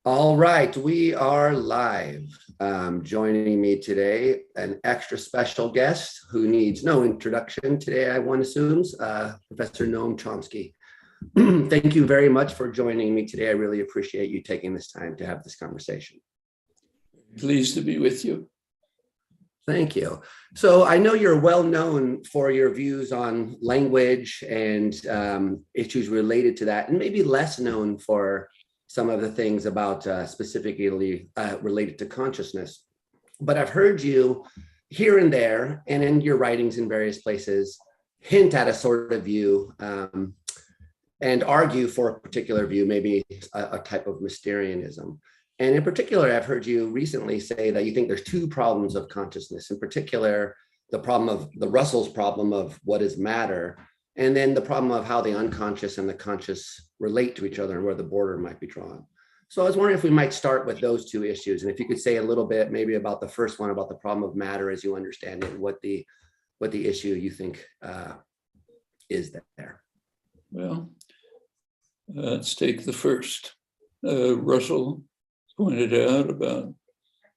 All right, we are live. Joining me today, an extra special guest who needs no introduction today, one assumes, Professor Noam Chomsky. Thank you very much for joining me today. I really appreciate you taking this time to have this conversation. Pleased to be with you. Thank you. So I know you're well known for your views on language and issues related to that, and maybe less known for some of the things about specifically related to consciousness. But I've heard you here and there, and in your writings in various places, hint at a sort of view and argue for a particular view, maybe a type of Mysterianism. And in particular, I've heard you recently say that you think there's two problems of consciousness, in particular, the problem of the Russell's problem of what is matter, and then the problem of how the unconscious and the conscious relate to each other and where the border might be drawn. So I was wondering if we might start with those two issues. And if you could say a little bit maybe about the first one, about the problem of matter as you understand it, what the issue you think is there. Well, let's take the first. Russell pointed out about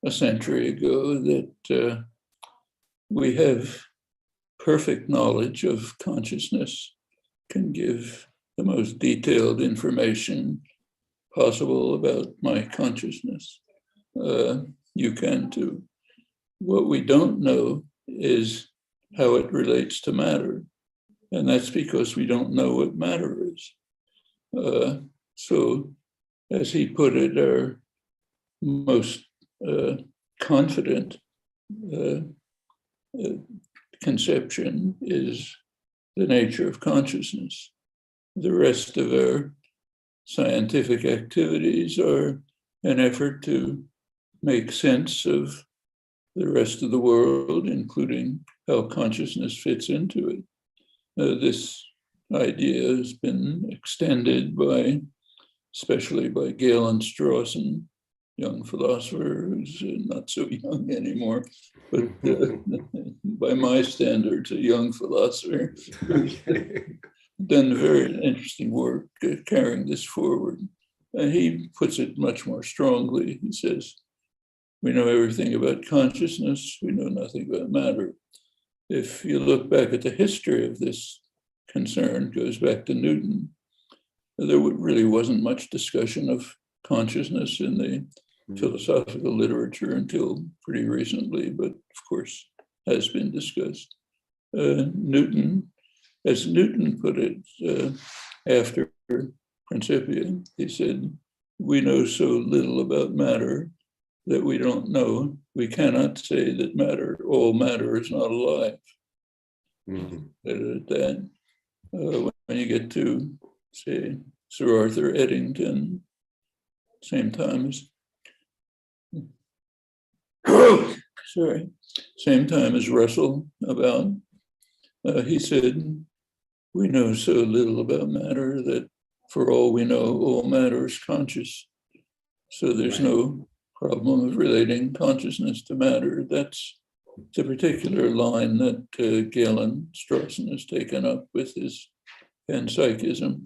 a century ago that we have perfect knowledge of consciousness, can give the most detailed information possible about my consciousness. You can too. What we don't know is how it relates to matter. And that's because we don't know what matter is. So, as he put it, our most confident conception is the nature of consciousness. The rest of our scientific activities are an effort to make sense of the rest of the world, including how consciousness fits into it. This idea has been extended especially by Galen Strawson, young philosopher who's not so young anymore, but by my standards, a young philosopher who's done very interesting work carrying this forward. And he puts it much more strongly. He says, we know everything about consciousness, we know nothing about matter. If you look back at the history of this concern, it goes back to Newton, there really wasn't much discussion of consciousness in the philosophical literature until pretty recently, but of course has been discussed. Newton, as Newton put it after Principia, he said, we know so little about matter that we don't know. We cannot say that all matter is not alive. That when you get to, say, Sir Arthur Eddington, same time as Russell about, he said, we know so little about matter that for all we know, all matter is conscious. So there's no problem of relating consciousness to matter. That's the particular line that Galen Strawson has taken up with his panpsychism.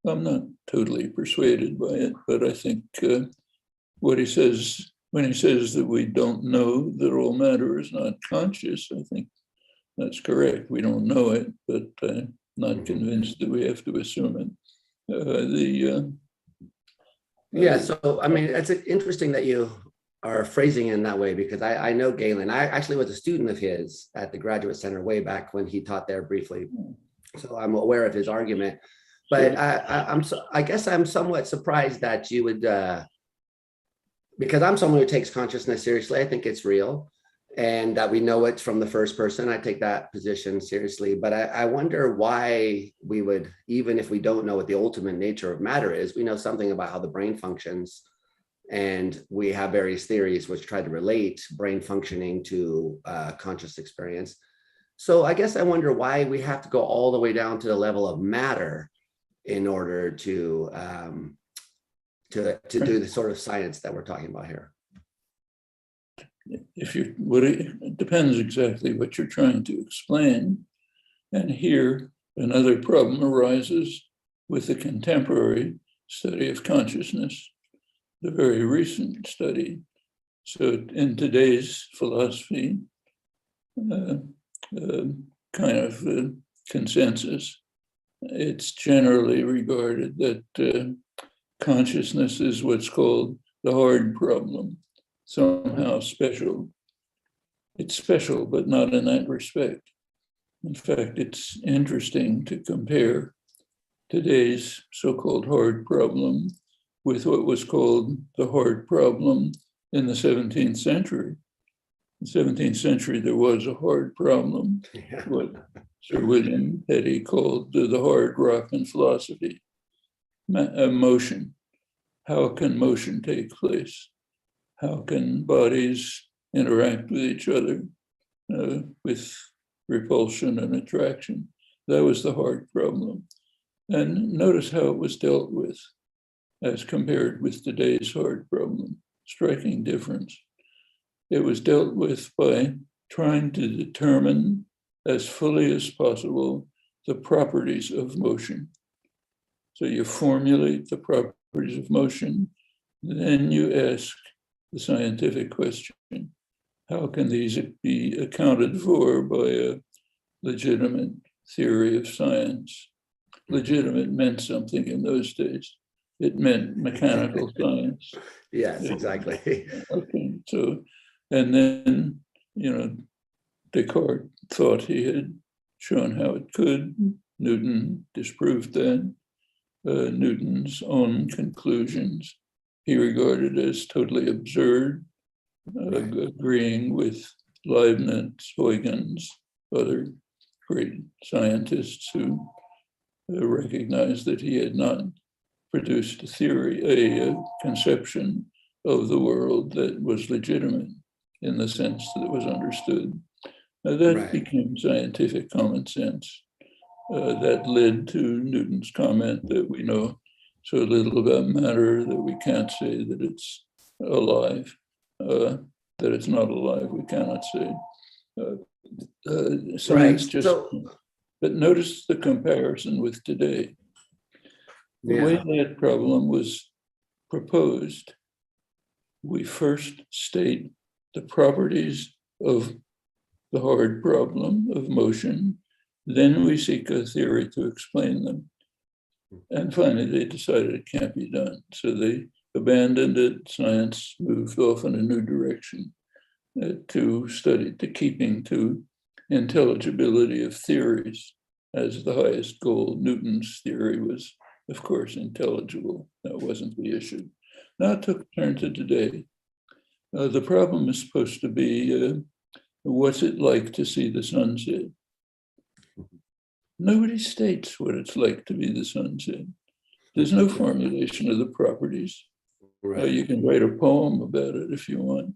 I'm not totally persuaded by it, but I think what he says, when he says that we don't know that all matter is not conscious, I think that's correct. We don't know it, but I'm not convinced that we have to assume it. So I mean, it's interesting that you are phrasing it in that way, because I know Galen. I actually was a student of his at the Graduate Center way back when he taught there briefly. So I'm aware of his argument. But I guess I'm somewhat surprised that you would, because I'm someone who takes consciousness seriously. I think it's real, and that we know it from the first person. I take that position seriously. But I wonder why we would, even if we don't know what the ultimate nature of matter is, we know something about how the brain functions. And we have various theories which try to relate brain functioning to conscious experience. So I guess I wonder why we have to go all the way down to the level of matter in order to do the sort of science that we're talking about here. It depends exactly what you're trying to explain. And here, another problem arises with the contemporary study of consciousness. the very recent study. So in today's philosophy, kind of consensus, it's generally regarded that consciousness is what's called the hard problem, somehow special. It's special, but not in that respect. In fact, it's interesting to compare today's so-called hard problem with what was called the hard problem in the 17th century. In the 17th century, there was a hard problem, what Sir William Petty called the hard rock in philosophy, motion. How can motion take place? How can bodies interact with each other with repulsion and attraction? That was the hard problem. And notice how it was dealt with as compared with today's hard problem. Striking difference. It was dealt with by trying to determine as fully as possible the properties of motion. So you formulate the properties of motion, then you ask the scientific question, how can these be accounted for by a legitimate theory of science? Legitimate meant something in those days. It meant mechanical science. Yes, exactly. Okay, so, and then, Descartes thought he had shown how it could. Newton disproved that. Newton's own conclusions he regarded as totally absurd, agreeing with Leibniz, Huygens, other great scientists who recognized that he had not produced a theory, a conception of the world that was legitimate in the sense that it was understood. That became scientific common sense. That led to Newton's comment that we know so little about matter that we can't say that it's alive, that it's not alive, we cannot say. Science but notice the comparison with today. The way that problem was proposed, we first state the properties of the hard problem of motion, then we seek a theory to explain them. And finally, they decided it can't be done. So they abandoned it. Science moved off in a new direction to keeping to intelligibility of theories as the highest goal. Newton's theory was, of course, intelligible. That wasn't the issue. Now it took a turn to today. The problem is supposed to be, what's it like to see the sunset? Nobody states what it's like to be the sunset. There's no formulation of the properties. You can write a poem about it if you want,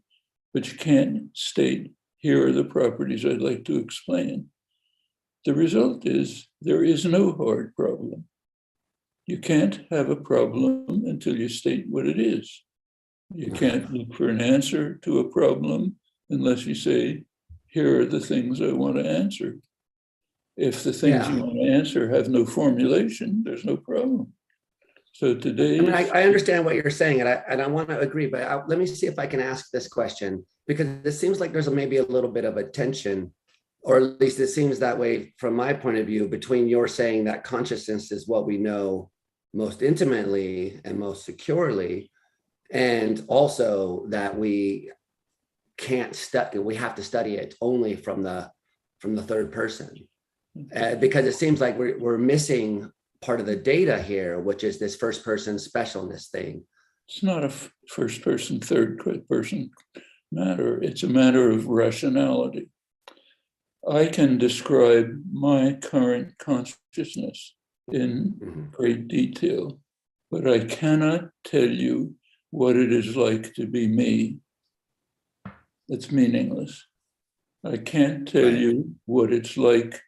but you can't state, here are the properties I'd like to explain. The result is there is no hard problem. You can't have a problem until you state what it is. You can't look for an answer to a problem unless you say, here are the things I want to answer. If the things you want to answer have no formulation, there's no problem. So today, I understand what you're saying, and I want to agree, but let me see if I can ask this question, because it seems like there's maybe a little bit of a tension, or at least it seems that way from my point of view, between your saying that consciousness is what we know most intimately and most securely, and also that we can't study, we have to study it only from the third person. Because it seems like we're missing part of the data here, which is this first person specialness thing. It's not a first person, third person matter. It's a matter of rationality. I can describe my current consciousness in great detail, but I cannot tell you what it is like to be me. It's meaningless. I can't tell you what it's like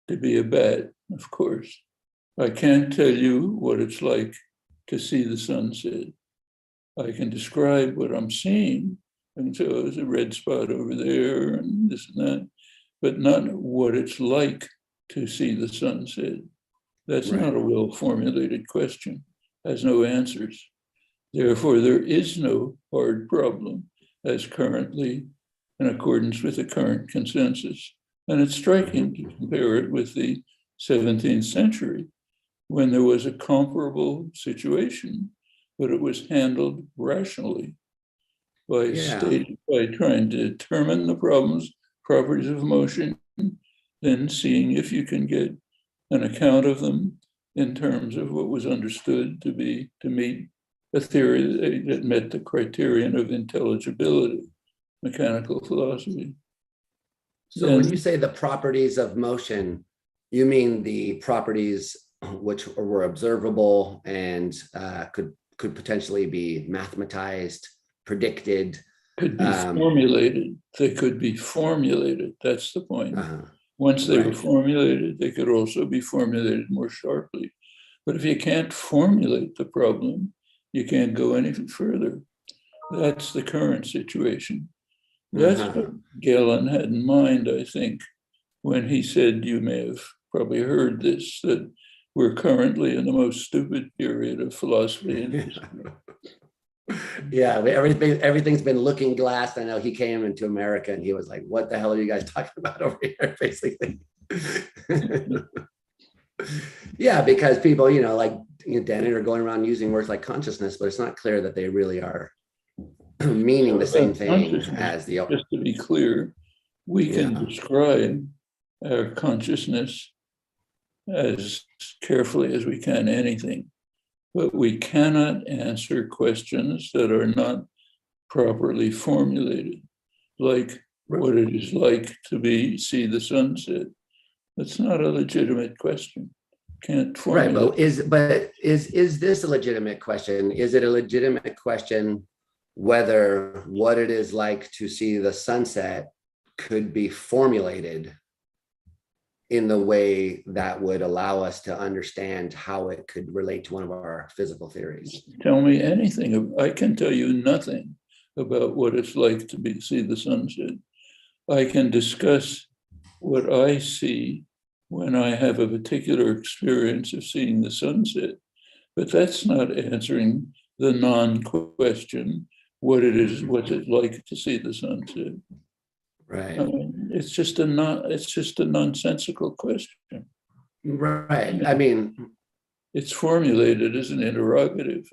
to be a bat, of course. I can't tell you what it's like to see the sunset. I can describe what I'm seeing, and so there's a red spot over there and this and that, but not what it's like to see the sunset. That's not a well-formulated question, has no answers. Therefore, there is no hard problem as currently in accordance with the current consensus. And it's striking to compare it with the 17th century, when there was a comparable situation, but it was handled rationally by trying to determine the properties of motion, then seeing if you can get an account of them in terms of what was understood to meet a theory that met the criterion of intelligibility, mechanical philosophy. So when you say the properties of motion, you mean the properties which were observable and could potentially be mathematized, predicted. Could be formulated. They could be formulated. That's the point. Once they were formulated, they could also be formulated more sharply. But if you can't formulate the problem, you can't go any further. That's the current situation. That's what Galen had in mind, I think, when he said, you may have probably heard this, that we're currently in the most stupid period of philosophy in history. Yeah, everything's been looking glass. I know he came into America and he was like, what the hell are you guys talking about over here, basically? Yeah, because people, like Danny are going around using words like consciousness, but it's not clear that they really are meaning the same thing as the... Just to be clear, we can describe our consciousness as carefully as we can anything, but we cannot answer questions that are not properly formulated, like what it is like to see the sunset. That's not a legitimate question. Can't formulate. Right, but is this a legitimate question? Is it a legitimate question whether what it is like to see the sunset could be formulated in the way that would allow us to understand how it could relate to one of our physical theories? Tell me anything. I can tell you nothing about what it's like to see the sunset. I can discuss what I see when I have a particular experience of seeing the sunset, but that's not answering the non-question, what's it like to see the sunset? Right. It's just a nonsensical question. Right. It's formulated as an interrogative,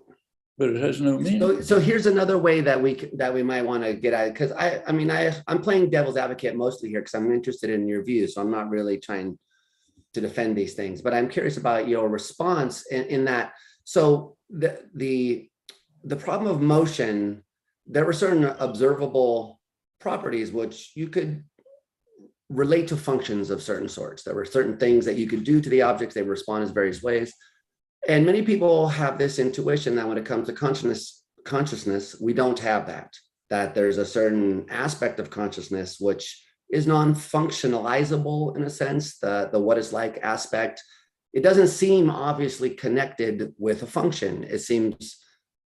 but it has no meaning. So here's another way that we might want to get at it, because I'm playing devil's advocate mostly here because I'm interested in your views. So I'm not really trying to defend these things, but I'm curious about your response in that. So the problem of motion, there were certain observable properties which you could relate to functions of certain sorts. There were certain things that you could do to the objects, they respond in various ways. And many people have this intuition that when it comes to consciousness, we don't have that there's a certain aspect of consciousness which is non-functionalizable in a sense, the what is like aspect. It doesn't seem obviously connected with a function. It seems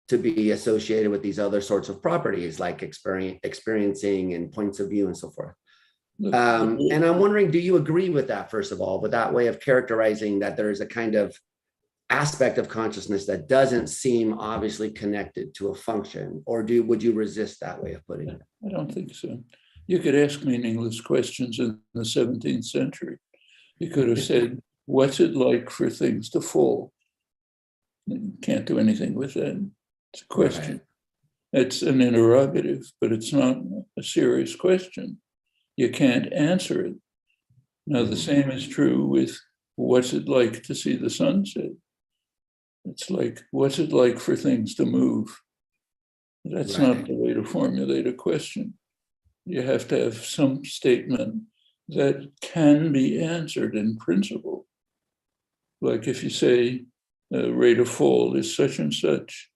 to be associated with these other sorts of properties like experiencing and points of view and so forth. And I'm wondering, do you agree with that, first of all, with that way of characterizing that there is a kind of aspect of consciousness that doesn't seem obviously connected to a function, or would you resist that way of putting it? I don't think so. You could ask meaningless questions in the 17th century. You could have said, what's it like for things to fall? You can't do anything with that. It's a question. Right. It's an interrogative, but it's not a serious question. You can't answer it. Now, the same is true with what's it like to see the sunset? It's like, what's it like for things to move? That's not the way to formulate a question. You have to have some statement that can be answered in principle. Like if you say rate of fall is such and such,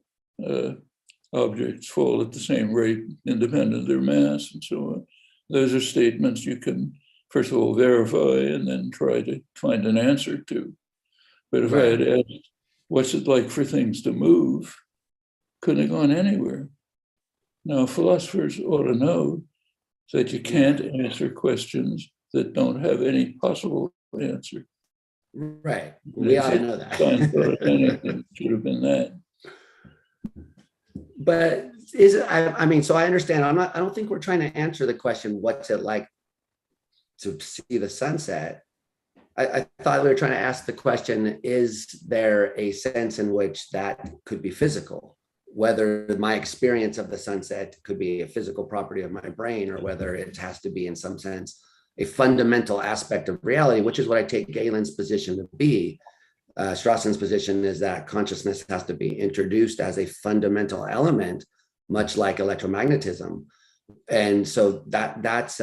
objects fall at the same rate independent of their mass and so on. Those are statements you can, first of all, verify and then try to find an answer to. But if I had asked, what's it like for things to move? Couldn't have gone anywhere. Now, philosophers ought to know that you can't answer questions that don't have any possible answer. Right. We ought to know that. Anything should have been that. But is it, I mean, so I understand. I don't think we're trying to answer the question, what's it like to see the sunset? I thought we were trying to ask the question, is there a sense in which that could be physical? Whether my experience of the sunset could be a physical property of my brain, or whether it has to be in some sense a fundamental aspect of reality, which is what I take Galen's position to be. Strawson's position is that consciousness has to be introduced as a fundamental element, much like electromagnetism. And so that's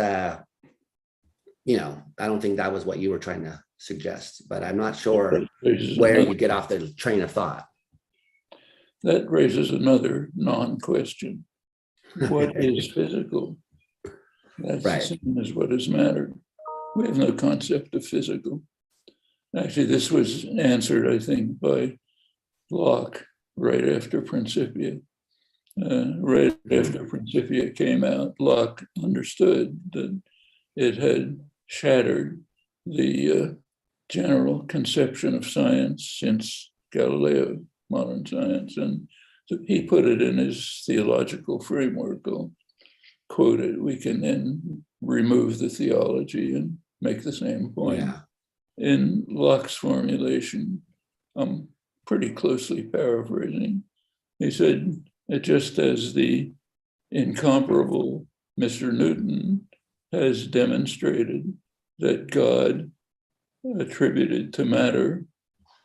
you know, I don't think that was what you were trying to suggest, but I'm not sure where you get off the train of thought. That raises another non-question. What is physical? That's right. The same as what is matter. We have no concept of physical. Actually, this was answered, I think, by Locke right after Principia. Right after Principia came out, Locke understood that it had shattered the general conception of science since Galileo, modern science. And so he put it in his theological framework. I'll quote it. We can then remove the theology and make the same point. Yeah. In Locke's formulation, I'm pretty closely paraphrasing. He said, just as the incomparable Mr. Newton has demonstrated that God attributed to matter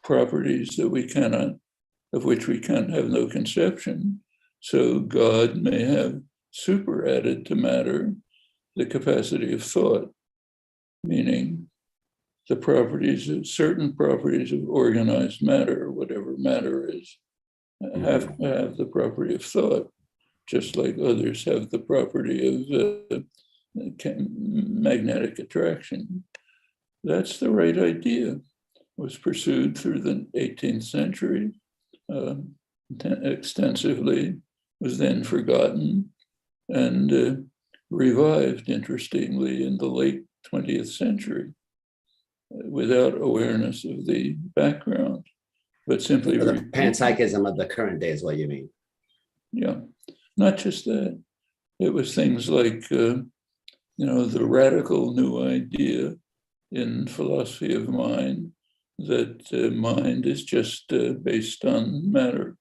properties that we cannot, of which we can have no conception, so God may have superadded to matter the capacity of thought, meaning the properties of certain properties of organized matter, whatever matter is, have to have the property of thought, just like others have the property of magnetic attraction. That's the right idea. It was pursued through the 18th century extensively, was then forgotten and revived, interestingly, in the late 20th century without awareness of the background, but simply the panpsychism of the current day is what you mean. Yeah, not just that. It was things like, the radical new idea in philosophy of mind that mind is just based on matter.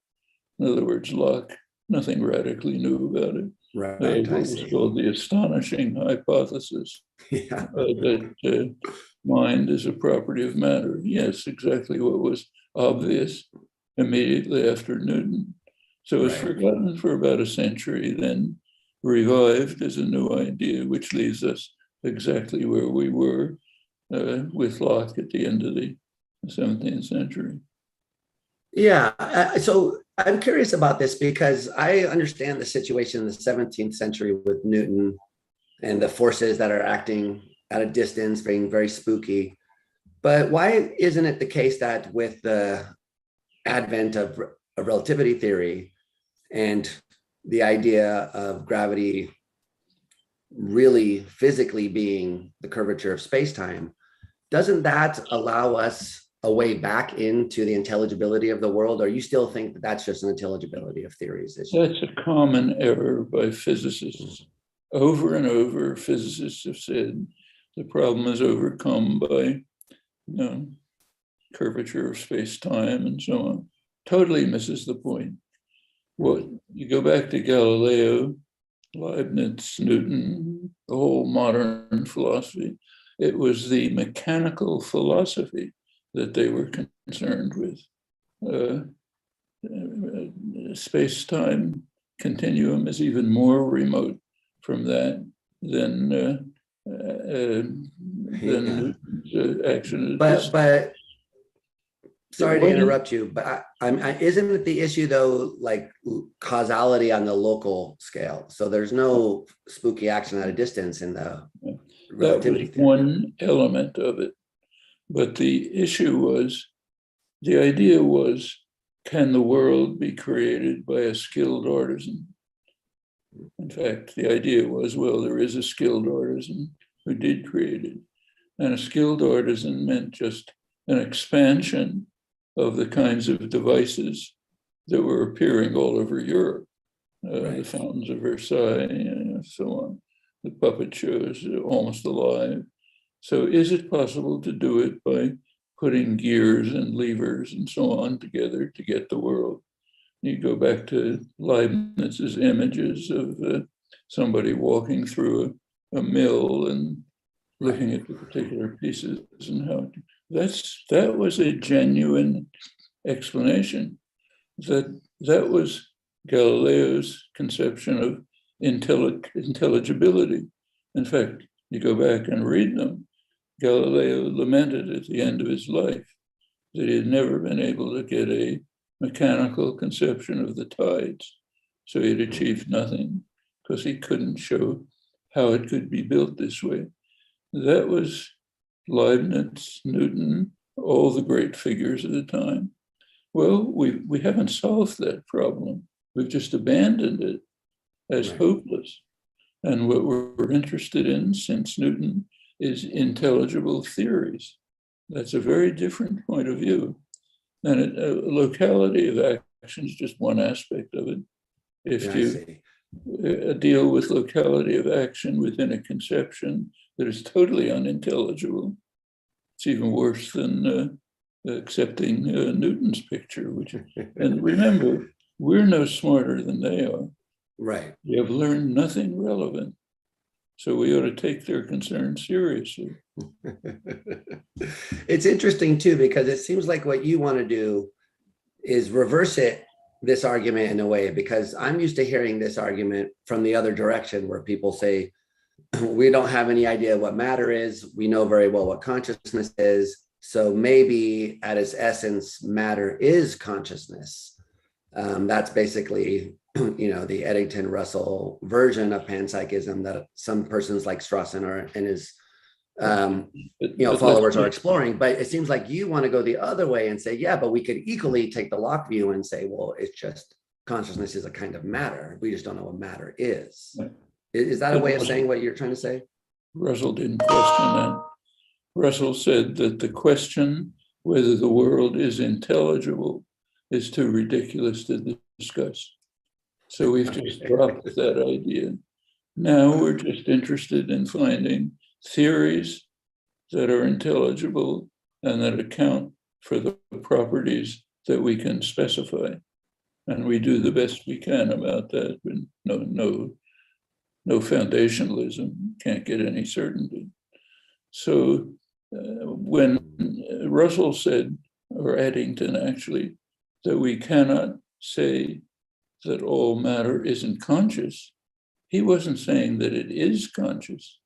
In other words, Locke, nothing radically new about it. Right, what was called the astonishing hypothesis that mind is a property of matter. Yes, exactly what was obvious immediately after Newton. So it was forgotten for about a century, then revived as a new idea, which leaves us exactly where we were with Locke at the end of the 17th century. Yeah, so I'm curious about this because I understand the situation in the 17th century with Newton and the forces that are acting at a distance, being very spooky. But why isn't it the case that with the advent of relativity theory and the idea of gravity really physically being the curvature of space-time, doesn't that allow us a way back into the intelligibility of the world, or you still think that that's just an intelligibility of theories issue? That's a common error by physicists. Over and over, physicists have said the problem is overcome by curvature of space-time and so on. Totally misses the point. Well, you go back to Galileo, Leibniz, Newton, the whole modern philosophy. It was the mechanical philosophy that they were concerned with. Space-time continuum is even more remote from that than action. But sorry to interrupt you, but isn't it the issue though, like causality on the local scale? So there's no spooky action at a distance in the relativity theory. One element of it. But the issue was, the idea was, can the world be created by a skilled artisan? In fact, the idea was, well, there is a skilled artisan who did create it. And a skilled artisan meant just an expansion of the kinds of devices that were appearing all over Europe. the fountains of Versailles, and so on. The puppet shows almost alive. So is it possible to do it by putting gears and levers and so on together to get the world? You go back to Leibniz's images of somebody walking through a mill and looking at the particular pieces and how that was a genuine explanation. That was Galileo's conception of intelligibility. In fact, you go back and read them. Galileo lamented at the end of his life that he had never been able to get a mechanical conception of the tides. So he had achieved nothing because he couldn't show how it could be built this way. That was Leibniz, Newton, all the great figures of the time. Well, we haven't solved that problem. We've just abandoned it as hopeless. And what we're interested in since Newton is intelligible theories. That's a very different point of view. And a locality of action is just one aspect of it. If you deal with locality of action within a conception that is totally unintelligible, it's even worse than accepting Newton's picture. And remember, we're no smarter than they are. Right. We have learned nothing relevant. So we ought to take their concerns seriously. It's interesting too, because it seems like what you want to do is reverse this argument in a way, because I'm used to hearing this argument from the other direction where people say, we don't have any idea what matter is. We know very well what consciousness is. So maybe at its essence, matter is consciousness. That's basically the Eddington-Russell version of panpsychism that some persons like Strawson and his followers are exploring. But it seems like you want to go the other way and say, yeah, but we could equally take the Locke view and say, well, it's just consciousness is a kind of matter. We just don't know what matter is. Right. Is that a way of saying what you're trying to say? Russell didn't question that. Russell said that the question whether the world is intelligible is too ridiculous to discuss. So we've just dropped that idea. Now we're just interested in finding theories that are intelligible and that account for the properties that we can specify. And we do the best we can about that, but no foundationalism, can't get any certainty. So when Russell said, or Eddington actually, that we cannot say that all matter isn't conscious, he wasn't saying that it is conscious.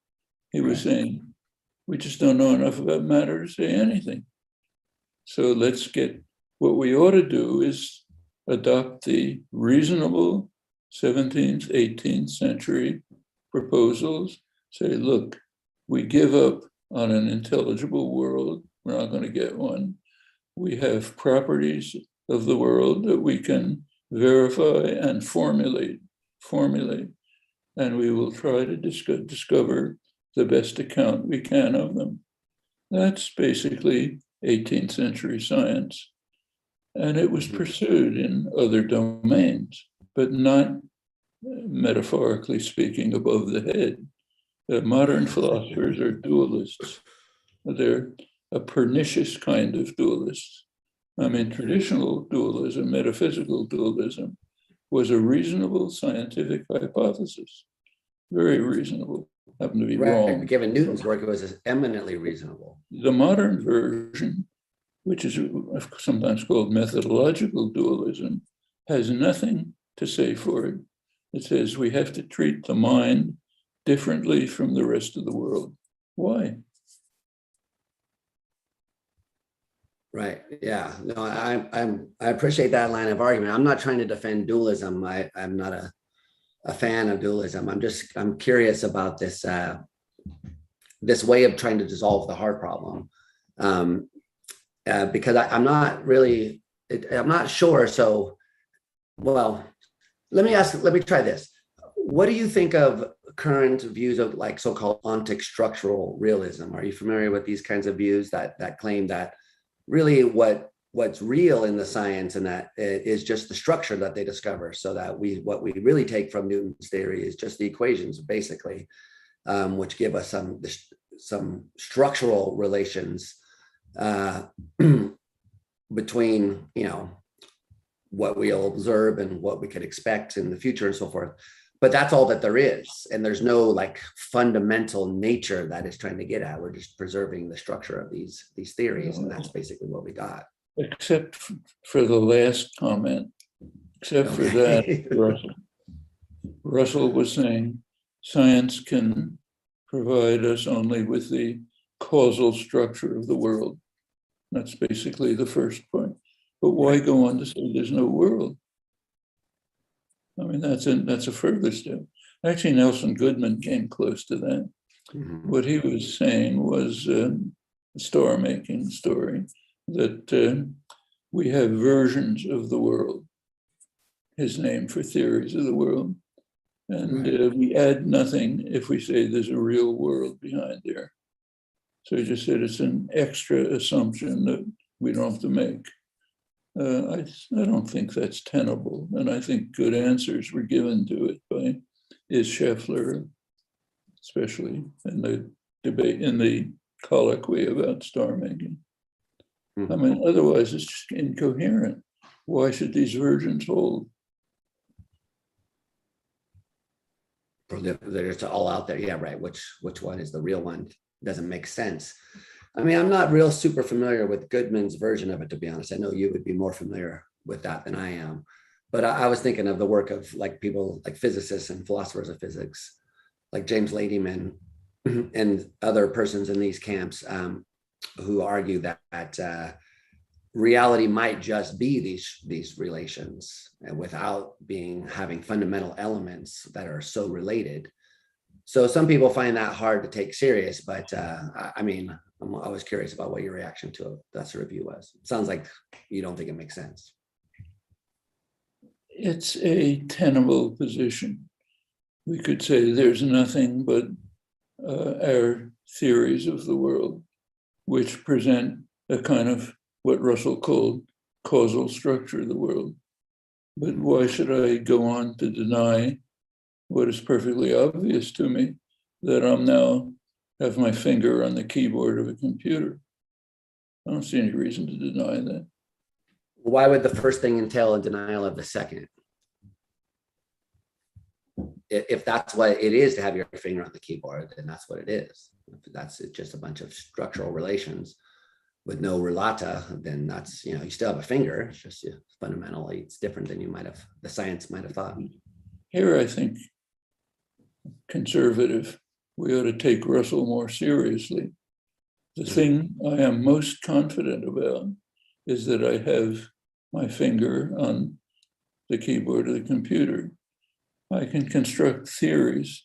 He was saying, we just don't know enough about matter to say anything. So what we ought to do is adopt the reasonable 17th, 18th century proposals, say, look, we give up on an intelligible world. We're not going to get one. We have properties of the world that we can verify and formulate, and we will try to discover the best account we can of them. That's basically 18th century science. And it was pursued in other domains, but not, metaphorically speaking, above the head. The modern philosophers are dualists. They're a pernicious kind of dualists. I mean, traditional dualism, metaphysical dualism, was a reasonable scientific hypothesis. Very reasonable. Happened to be wrong. Given Newton's work, it was eminently reasonable. The modern version, which is sometimes called methodological dualism, has nothing to say for it. It says we have to treat the mind differently from the rest of the world. Why? Right. Yeah. No, I appreciate that line of argument. I'm not trying to defend dualism. I'm not a fan of dualism. I'm curious about this this way of trying to dissolve the heart problem, because I'm not sure. So, well, let me try this. What do you think of current views of like so-called ontic structural realism? Are you familiar with these kinds of views that claim that really what what's real in the science, and that is just the structure that they discover. So that what we really take from Newton's theory is just the equations, basically, which give us some structural relations between, what we'll observe and what we could expect in the future and so forth. But that's all that there is. And there's no like fundamental nature that is trying to get at. We're just preserving the structure of these theories. And that's basically what we got. Except for the last comment, except for that, Russell was saying science can provide us only with the causal structure of the world. That's basically the first point. But why go on to say there's no world? I mean, that's a further step. Actually, Nelson Goodman came close to that. Mm-hmm. What he was saying was a star-making story, that we have versions of the world, his name for theories of the world, and we add nothing if we say there's a real world behind there. So he just said it's an extra assumption that we don't have to make. I don't think that's tenable, and I think good answers were given to it by Scheffler, especially in the debate, in the colloquy about star making. Mm-hmm. I mean, otherwise it's just incoherent. Why should these versions hold? They're just all out there. Yeah, right. Which one is the real one? Doesn't make sense. I mean, I'm not real super familiar with Goodman's version of it, to be honest. I know you would be more familiar with that than I am. But I was thinking of the work of like people like physicists and philosophers of physics, like James Ladyman and other persons in these camps who argue that reality might just be these relations without having fundamental elements that are so related. So some people find that hard to take serious, but I mean, I'm always curious about what your reaction to that review was. It sounds like you don't think it makes sense. It's a tenable position. We could say there's nothing but our theories of the world, which present a kind of what Russell called causal structure of the world. But why should I go on to deny what is perfectly obvious to me, that I'm now have my finger on the keyboard of a computer? I don't see any reason to deny that. Why would the first thing entail a denial of the second? If that's what it is to have your finger on the keyboard, then that's what it is. If that's just a bunch of structural relations with no relata, then that's, you still have a finger. It's just fundamentally, it's different than the science might have thought. Here, I think, conservative, we ought to take Russell more seriously. The thing I am most confident about is that I have my finger on the keyboard of the computer. I can construct theories.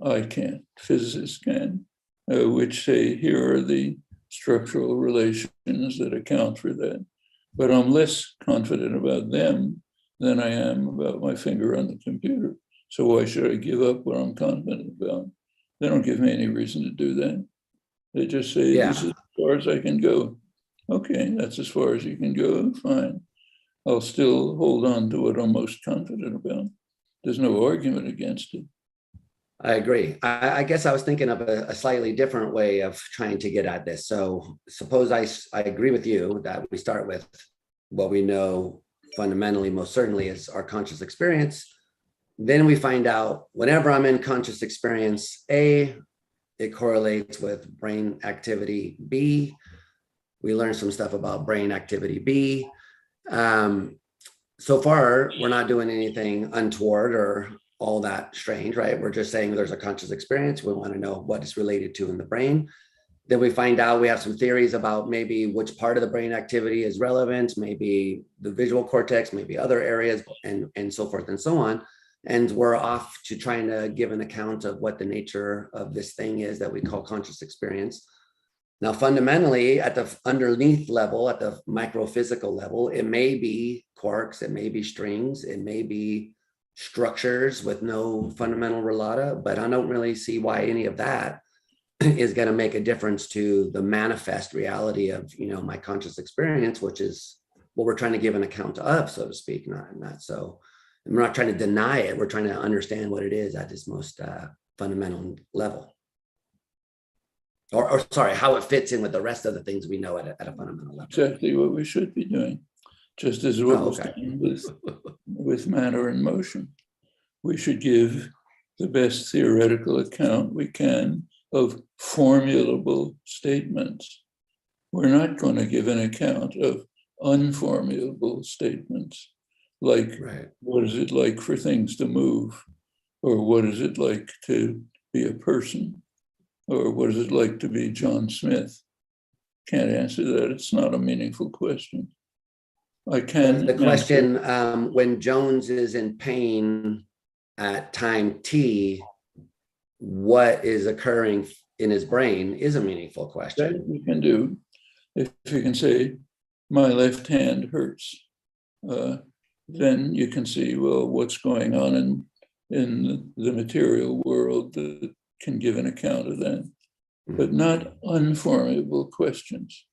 I can't, physicists can, which say here are the structural relations that account for that. But I'm less confident about them than I am about my finger on the computer. So why should I give up what I'm confident about? They don't give me any reason to do that. They just say, This is as far as I can go. Okay, that's as far as you can go, fine. I'll still hold on to what I'm most confident about. There's no argument against it. I agree. I guess I was thinking of a slightly different way of trying to get at this. So suppose I agree with you that we start with what we know fundamentally, most certainly, is our conscious experience. Then we find out whenever I'm in conscious experience A, it correlates with brain activity B. We learn some stuff about brain activity B. So far, we're not doing anything untoward or all that strange, right? We're just saying there's a conscious experience. We want to know what it's related to in the brain. Then we find out we have some theories about maybe which part of the brain activity is relevant, maybe the visual cortex, maybe other areas, and so forth and so on. And we're off to trying to give an account of what the nature of this thing is that we call conscious experience. Now, fundamentally, at the underneath level, at the microphysical level, it may be quarks, it may be strings, it may be structures with no fundamental relata, but I don't really see why any of that is going to make a difference to the manifest reality of, my conscious experience, which is what we're trying to give an account of, so to speak. Not so, we're not trying to deny it. We're trying to understand what it is at its most fundamental level. Or sorry, how it fits in with the rest of the things we know at a fundamental level. Exactly what we should be doing, just as what was done with matter and motion. We should give the best theoretical account we can of formulable statements. We're not going to give an account of unformulable statements, like what is it like for things to move, or what is it like to be a person, or what is it like to be John Smith? Can't answer that. It's not a meaningful question. I can. The question, when Jones is in pain at time t, what is occurring in his brain is a meaningful question. That you can do. If you can say, my left hand hurts, then you can see, well, what's going on in the material world that can give an account of that, but not unformulable questions.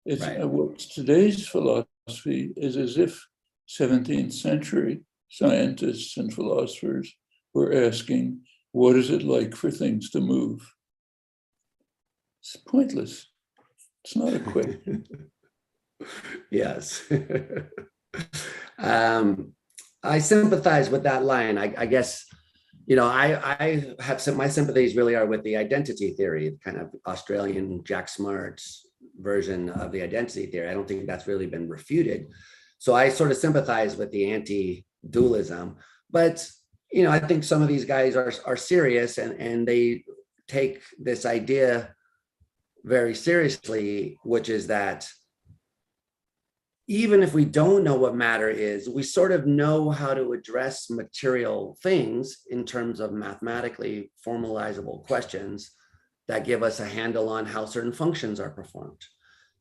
It's what today's philosophy is, as if 17th century scientists and philosophers were asking, what is it like for things to move? It's pointless. It's not a question. Yes. I sympathize with that line. I guess, I have my sympathies really are with the identity theory, kind of Australian Jack Smart's version of the identity theory. I don't think that's really been refuted. So I sort of sympathize with the anti-dualism, but I think some of these guys are serious and they take this idea very seriously, which is that even if we don't know what matter is, we sort of know how to address material things in terms of mathematically formalizable questions that give us a handle on how certain functions are performed.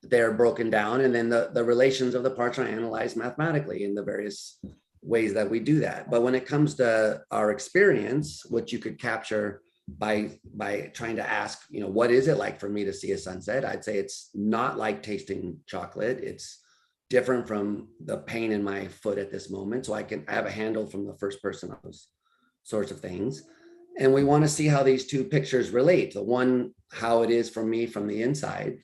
They're broken down, and then the relations of the parts are analyzed mathematically in the various ways that we do that. But when it comes to our experience, which you could capture by trying to ask, what is it like for me to see a sunset? I'd say it's not like tasting chocolate. It's different from the pain in my foot at this moment. So I have a handle from the first person of those sorts of things. And we want to see how these two pictures relate. The one, how it is for me from the inside,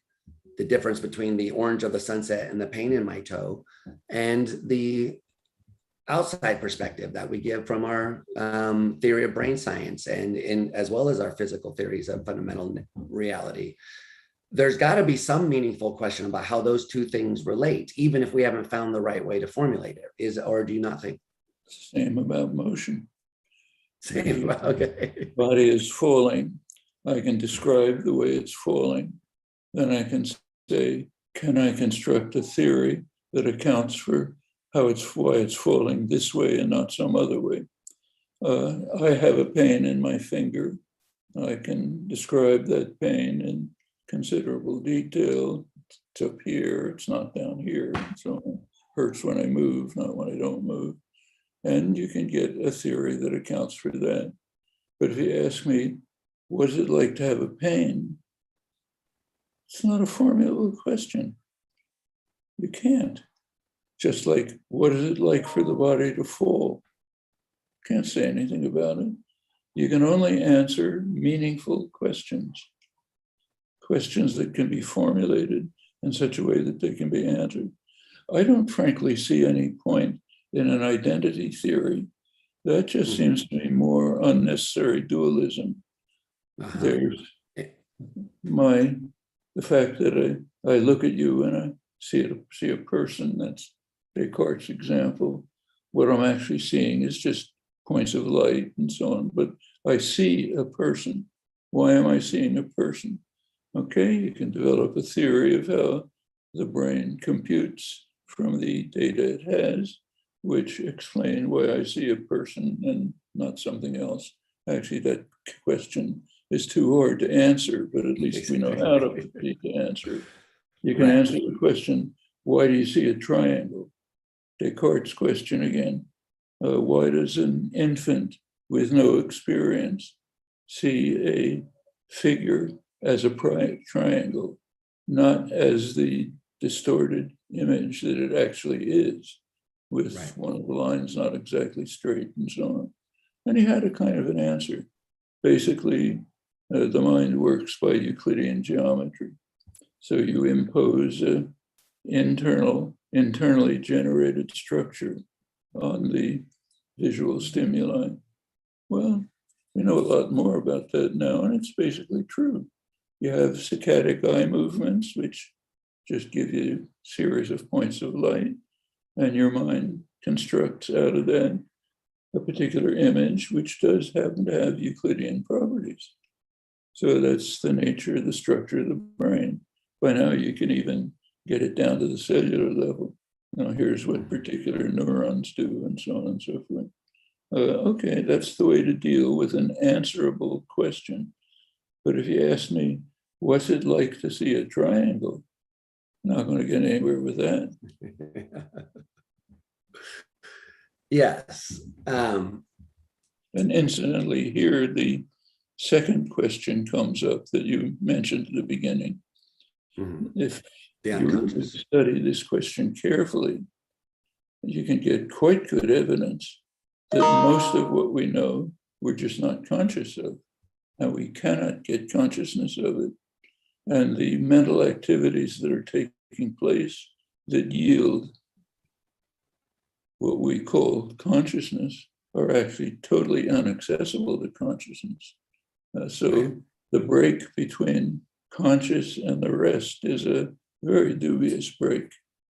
the difference between the orange of the sunset and the pain in my toe, and the outside perspective that we give from our theory of brain science and as well as our physical theories of fundamental reality. There's got to be some meaningful question about how those two things relate, even if we haven't found the right way to formulate it. Or do you not think? Same about motion. Same, okay. Body is falling. I can describe the way it's falling. Then I can say, can I construct a theory that accounts for why it's falling this way and not some other way? I have a pain in my finger. I can describe that pain in considerable detail. It's up here, it's not down here. So it hurts when I move, not when I don't move. And you can get a theory that accounts for that. But if you ask me, what is it like to have a pain? It's not a formulable question. You can't. Just like, what is it like for the body to fall? Can't say anything about it. You can only answer meaningful questions, questions that can be formulated in such a way that they can be answered. I don't frankly see any point in an identity theory. That just seems to be more unnecessary dualism. There's the fact that I look at you and I see a person. That's Descartes' example. What I'm actually seeing is just points of light and so on, but I see a person. Why am I seeing a person? Okay, you can develop a theory of how the brain computes from the data it has, which explain why I see a person and not something else. Actually, that question is too hard to answer, but at least we know how to answer. You can answer the question, why do you see a triangle? Descartes' question again, why does an infant with no experience see a figure as a triangle, not as the distorted image that it actually is, with one of the lines not exactly straight and so on. And he had a kind of an answer. Basically, the mind works by Euclidean geometry. So you impose an internally generated structure on the visual stimuli. Well, we know a lot more about that now, and it's basically true. You have saccadic eye movements, which just give you a series of points of light, and your mind constructs out of that a particular image, which does happen to have Euclidean properties. So that's the nature of the structure of the brain. By now, you can even get it down to the cellular level. Now, here's what particular neurons do, and so on and so forth. Okay, that's the way to deal with an answerable question. But if you ask me, what's it like to see a triangle? I'm not going to get anywhere with that. Yes. And incidentally, here the second question comes up that you mentioned at the beginning. If you study this question carefully, you can get quite good evidence that most of what we know, we're just not conscious of, and we cannot get consciousness of it. And the mental activities that are taking place that yield what we call consciousness are actually totally inaccessible to consciousness. So the break between conscious and the rest is a very dubious break.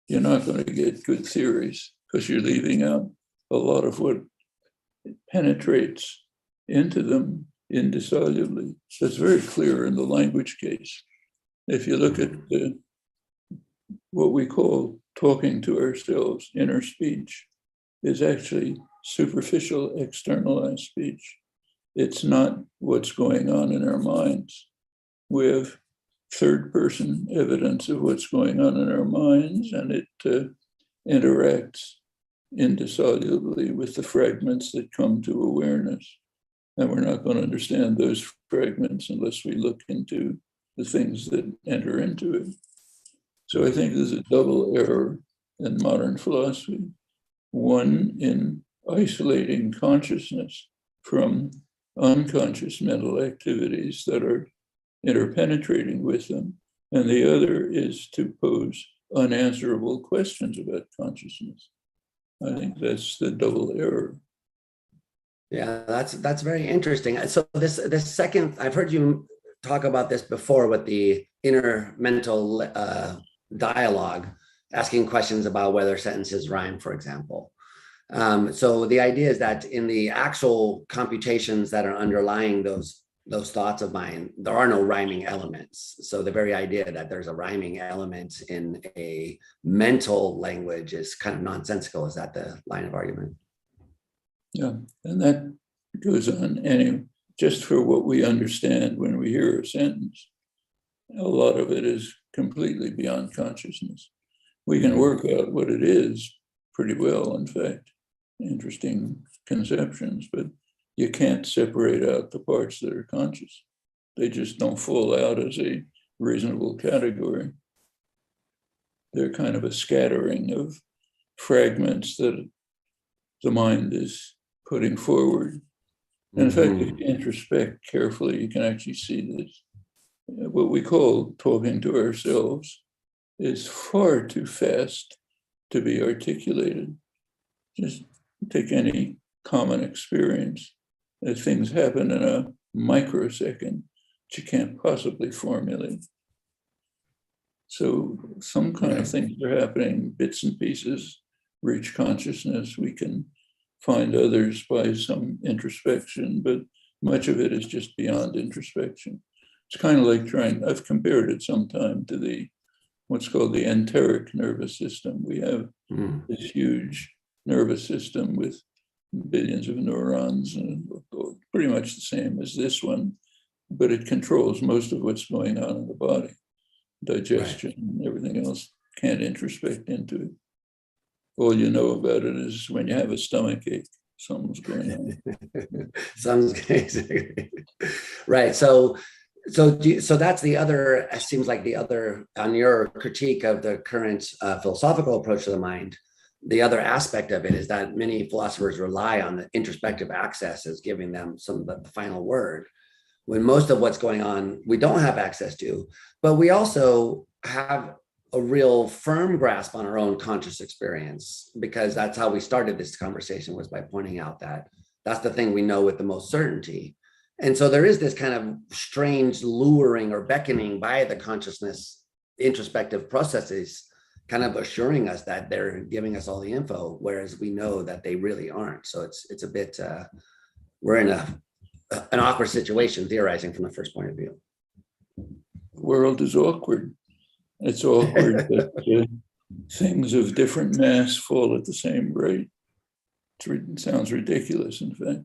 You're not going to get good theories because you're leaving out a lot of what penetrates into them indissolubly. That's very clear in the language case. If you look at what we call talking to ourselves, inner speech, is actually superficial externalized speech. It's not what's going on in our minds. We have third-person evidence of what's going on in our minds, and it interacts indissolubly with the fragments that come to awareness. And we're not going to understand those fragments unless we look into the things that enter into it. So I think there's a double error in modern philosophy. One, in isolating consciousness from unconscious mental activities that are interpenetrating with them. And the other is to pose unanswerable questions about consciousness. I think that's the double error. Yeah, that's very interesting. So this second, I've heard you talk about this before with the inner mental dialogue, asking questions about whether sentences rhyme, for example. So the idea is that in the actual computations that are underlying those thoughts of mine, there are no rhyming elements. So the very idea that there's a rhyming element in a mental language is kind of nonsensical. Is that the line of argument? Yeah, and that goes on just for what we understand when we hear a sentence. A lot of it is completely beyond consciousness. We can work out what it is pretty well, in fact, interesting conceptions, but you can't separate out the parts that are conscious. They just don't fall out as a reasonable category. They're kind of a scattering of fragments that the mind is putting forward. And in fact, if you introspect carefully, you can actually see this. What we call talking to ourselves is far too fast to be articulated. Just take any common experience. Things happen in a microsecond that you can't possibly formulate. So some kind of things are happening, bits and pieces reach consciousness. We can find others by some introspection, but much of it is just beyond introspection. It's kind of like I've compared it sometime to what's called the enteric nervous system. We have this huge nervous system with billions of neurons, and pretty much the same as this one, but it controls most of what's going on in the body. Digestion and everything else can't introspect into it. All you know about it is when you have a stomach ache, something's going on. Right. So So that's the other, it seems like the other, on your critique of the current philosophical approach to the mind, the other aspect of it is that many philosophers rely on the introspective access as giving them some of the final word, when most of what's going on we don't have access to, but we also have a real firm grasp on our own conscious experience, because that's how we started this conversation, was by pointing out that that's the thing we know with the most certainty. And so there is this kind of strange luring or beckoning by the consciousness introspective processes, kind of assuring us that they're giving us all the info, whereas we know that they really aren't. So it's a bit, we're in an awkward situation theorizing from the first point of view. The world is awkward. It's awkward that things of different mass fall at the same rate. It sounds ridiculous, in fact.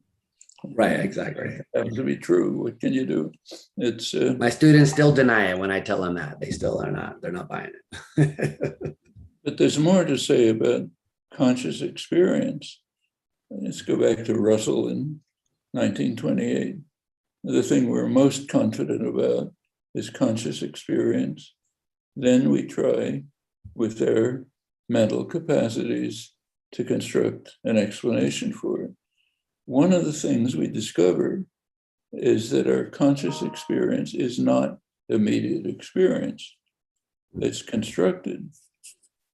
Right, exactly. It happens to be true. What can you do? It's my students still deny it when I tell them that. They still are not. They're not buying it. But there's more to say about conscious experience. Let's go back to Russell in 1928. The thing we're most confident about is conscious experience. Then we try, with our mental capacities, to construct an explanation for it. One of the things we discover is that our conscious experience is not immediate experience. It's constructed.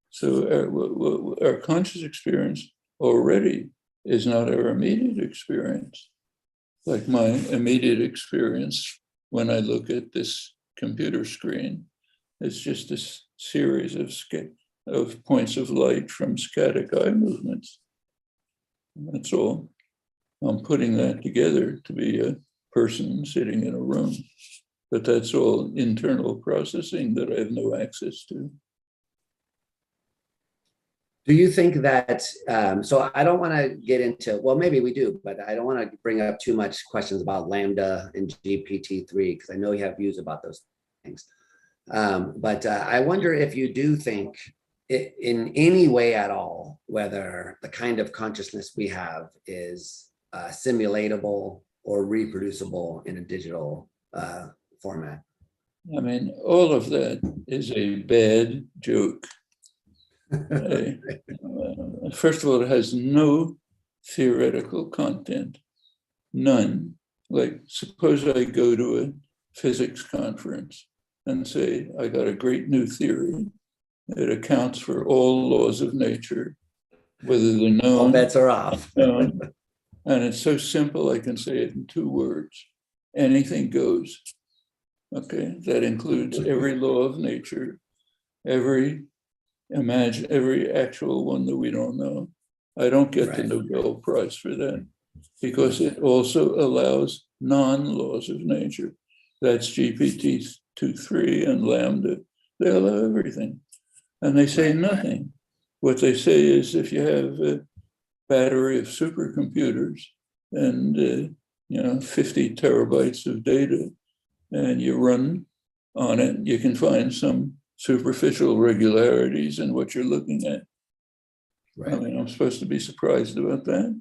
So our conscious experience already is not our immediate experience. Like my immediate experience when I look at this computer screen, it's just a series of points of light from static eye movements. That's all. I'm putting that together to be a person sitting in a room, but that's all internal processing that I have no access to. Do you think that, so I don't want to get into, well, maybe we do, but I don't want to bring up too much questions about Lambda and GPT-3, because I know you have views about those things. But I wonder if you do think in any way at all, whether the kind of consciousness we have is simulatable or reproducible in a digital format. I mean, all of that is a bad joke. First of all, it has no theoretical content, none. Like, suppose I go to a physics conference and say, I got a great new theory that accounts for all laws of nature, whether they're known. All bets are off. Known, and it's so simple, I can say it in 2 words. Anything goes. Okay, that includes every law of nature, every actual one that we don't know. I don't get the Nobel Prize for that, because it also allows non-laws of nature. That's GPT-3 and Lambda. They allow everything. And they say nothing. What they say is, if you have a battery of supercomputers and 50 terabytes of data, and you run on it, you can find some superficial regularities in what you're looking at. Right. I mean, I'm supposed to be surprised about that.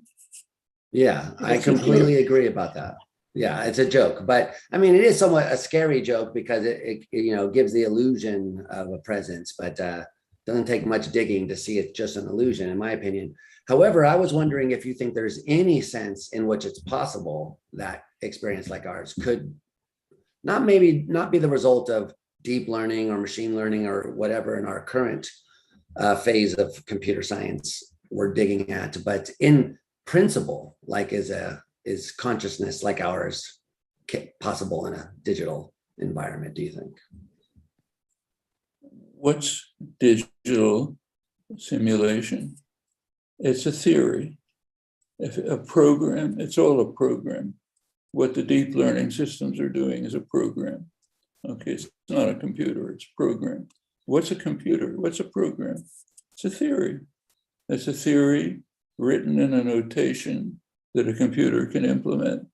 Yeah, I completely agree about that. Yeah, it's a joke, but I mean, it is somewhat a scary joke, because it gives the illusion of a presence, but doesn't take much digging to see it's just an illusion, in my opinion. However, I was wondering if you think there's any sense in which it's possible that experience like ours could not be the result of deep learning or machine learning or whatever in our current phase of computer science we're digging at, but in principle, like is consciousness like ours possible in a digital environment, do you think? What's digital simulation? It's a theory. If a program, it's all a program. What the deep learning systems are doing is a program. Okay, it's not a computer, it's a program. What's a computer? What's a program? It's a theory. It's a theory written in a notation that a computer can implement.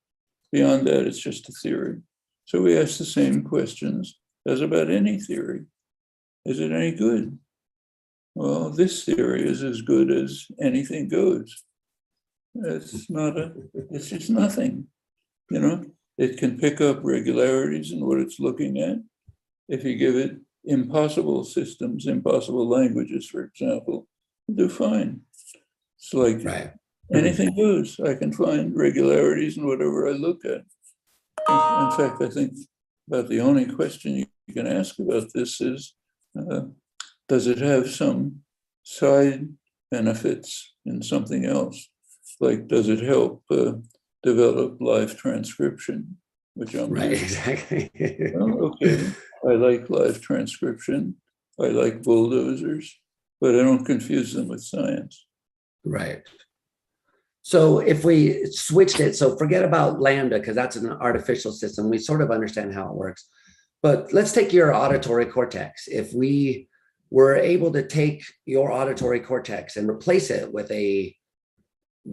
Beyond that, it's just a theory. So we ask the same questions as about any theory. Is it any good? Well, this theory is as good as anything goes. It's just nothing, it can pick up regularities in what it's looking at. If you give it impossible systems, impossible languages, for example, it'll do fine. It's like Right. anything goes. I can find regularities in whatever I look at. In fact, I think about the only question you can ask about this is, does it have some side benefits in something else? Like, does it help develop live transcription, which I'm Right, doing? exactly. Well, okay, I like live transcription. I like bulldozers, but I don't confuse them with science. Right. So if we switched it, so forget about lambda, because that's an artificial system. We sort of understand how it works. But let's take your auditory cortex. If we were able to take your auditory cortex and replace it with a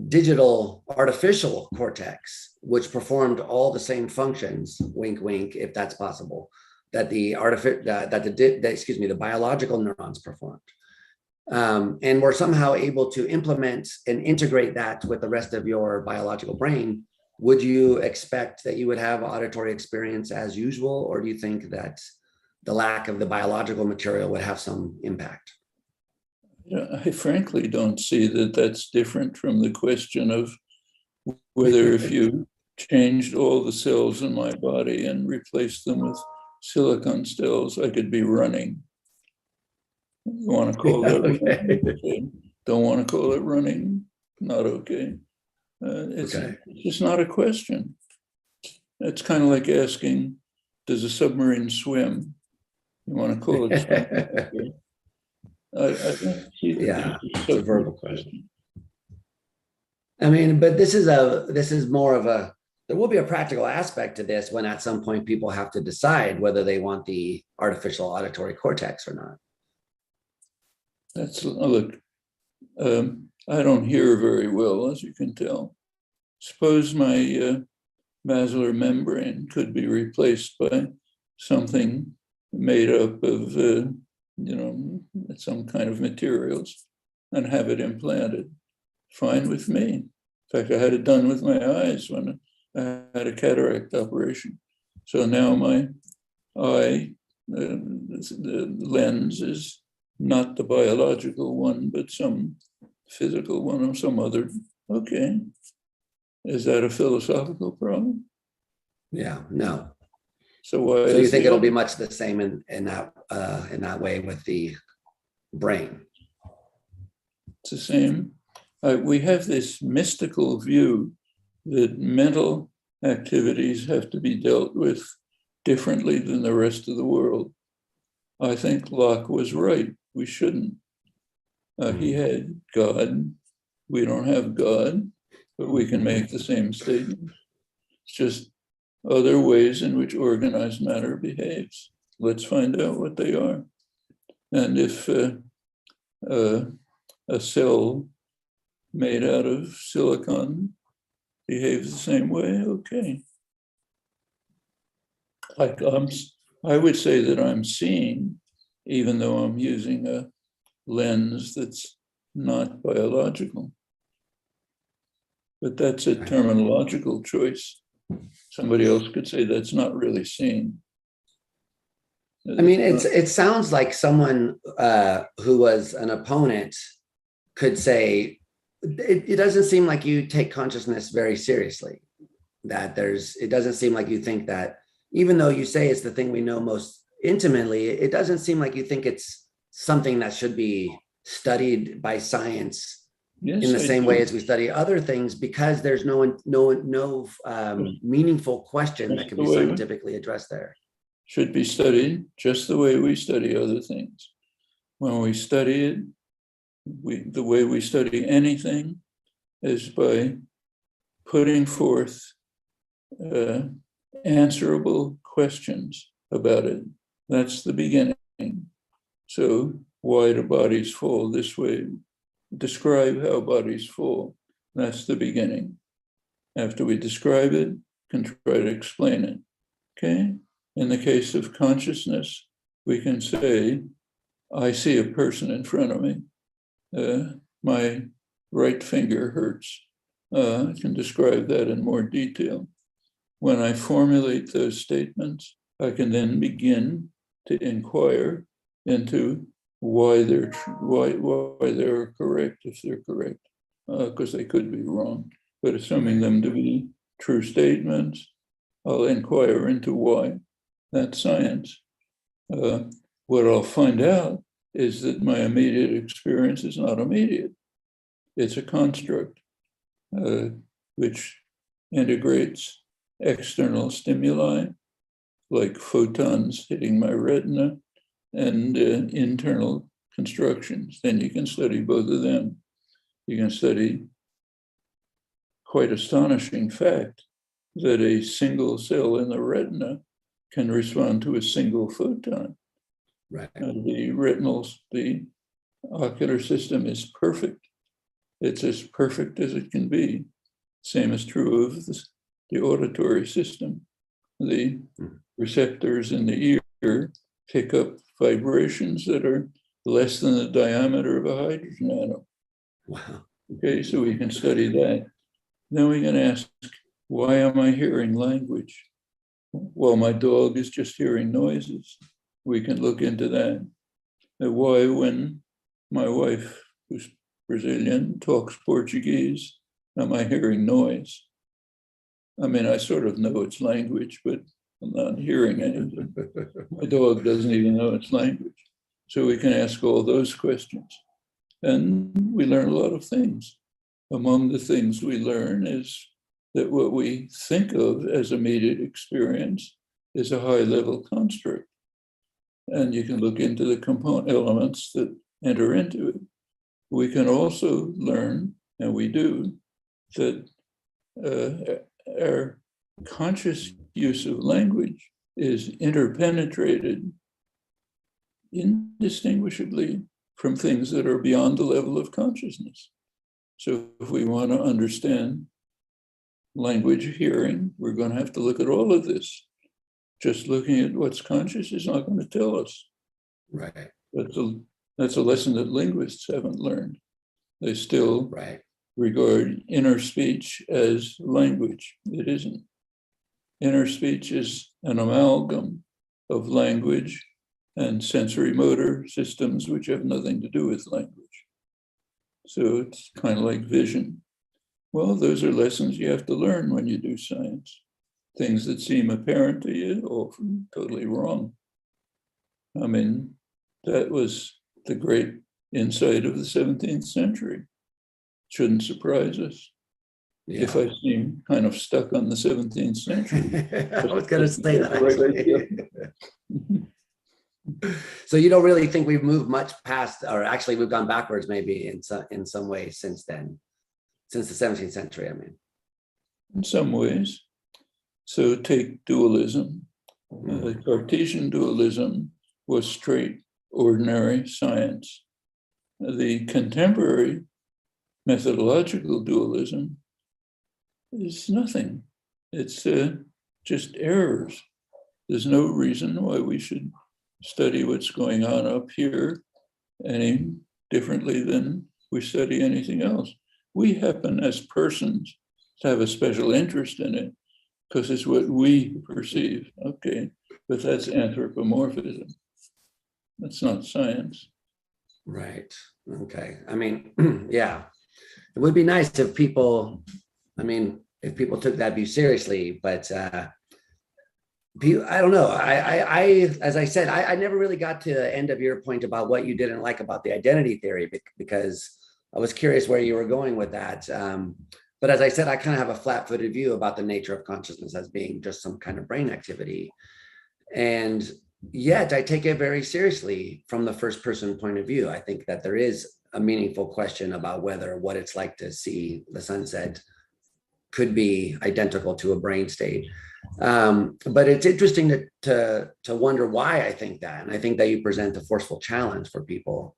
digital artificial cortex, which performed all the same functions, wink, wink, if that's possible, that the biological neurons performed. And we're somehow able to implement and integrate that with the rest of your biological brain, would you expect that you would have auditory experience as usual, or do you think that the lack of the biological material would have some impact? I frankly don't see that that's different from the question of whether if you changed all the cells in my body and replaced them with silicon cells, I could be running. You want to call that running? Okay. Don't want to call it running? Not okay. It's just not a question. It's kind of like asking, does a submarine swim? You want to call it swim? I don't see that. Yeah, it's a verbal question. I mean, but this is more of a, there will be a practical aspect to this when at some point people have to decide whether they want the artificial auditory cortex or not. Look, I don't hear very well, as you can tell. Suppose my basilar membrane could be replaced by something made up of, some kind of materials and have it implanted. Fine with me. In fact, I had it done with my eyes when I had a cataract operation. So now my eye, the lens is not the biological one, but some physical one or some other. Okay. Is that a philosophical problem? Yeah, no. So why? So you think it'll be much the same in that way with the brain? It's the same. We have this mystical view that mental activities have to be dealt with differently than the rest of the world. I think Locke was right. We shouldn't. He had God. We don't have God, but we can make the same statement. It's just other ways in which organized matter behaves. Let's find out what they are. And if a cell made out of silicon behaves the same way, okay. I would say that I'm seeing, even though I'm using a lens that's not biological. But that's a terminological choice. Somebody else could say that's not really seeing. I mean, it sounds like someone who was an opponent could say, it doesn't seem like you take consciousness very seriously. It doesn't seem like you think that, even though you say it's the thing we know most intimately, it doesn't seem like you think it's something that should be studied by science in the same way as we study other things, because there's no meaningful question that can be scientifically addressed there. Should be studied just the way we study other things. When we study it, the way we study anything is by putting forth answerable questions about it. That's the beginning. So why do bodies fall this way? Describe how bodies fall. That's the beginning. After we describe it, can try to explain it. Okay? In the case of consciousness, we can say, I see a person in front of me. My right finger hurts. I can describe that in more detail. when I formulate those statements, I can then begin to inquire into why they're correct, if they're correct, because they could be wrong. But assuming them to be true statements, I'll inquire into why. That's science. What I'll find out is that my immediate experience is not immediate. It's a construct which integrates external stimuli, like photons hitting my retina, and internal constructions. Then you can study both of them. You can study quite astonishing fact that a single cell in the retina can respond to a single photon. Right. The ocular system is perfect. It's as perfect as it can be. Same is true of the auditory system. The receptors in the ear pick up vibrations that are less than the diameter of a hydrogen atom. Wow. Okay, so we can study that. Then we can ask, why am I hearing language? Well, my dog is just hearing noises. We can look into that. And why, when my wife, who's Brazilian, talks Portuguese, am I hearing noise? I mean, I sort of know its language, but I'm not hearing anything. My dog doesn't even know its language. So we can ask all those questions. And we learn a lot of things. Among the things we learn is that what we think of as immediate experience is a high-level construct. And you can look into the component elements that enter into it. We can also learn, and we do, that our conscious use of language is interpenetrated indistinguishably from things that are beyond the level of consciousness. So if we want to understand language hearing, we're going to have to look at all of this. Just looking at what's conscious is not going to tell us. Right. That's a lesson that linguists haven't learned. They still regard inner speech as language. It isn't. Inner speech is an amalgam of language and sensory motor systems which have nothing to do with language. So it's kind of like vision. Well, those are lessons you have to learn when you do science. Things that seem apparent to you, often totally wrong. I mean, that was the great insight of the 17th century. Shouldn't surprise us. Yeah. If I seem kind of stuck on the 17th century. I was going to say that actually. So you don't really think we've moved much past, or actually we've gone backwards maybe in some ways since then, since the 17th century, I mean. In some ways. So take dualism. The Cartesian dualism was straight, ordinary science. The contemporary methodological dualism is nothing. It's just errors. There's no reason why we should study what's going on up here any differently than we study anything else. We happen as persons to have a special interest in it because it's what we perceive. Okay, but that's anthropomorphism. That's not science. Right. Okay. I mean, yeah, it would be nice if people, if people took that view seriously, but I don't know. As I said, I never really got to the end of your point about what you didn't like about the identity theory, because I was curious where you were going with that. But as I said, I kind of have a flat-footed view about the nature of consciousness as being just some kind of brain activity. And yet I take it very seriously from the first person point of view. I think that there is a meaningful question about whether what it's like to see the sunset could be identical to a brain state. But it's interesting to wonder why I think that. And I think that you present a forceful challenge for people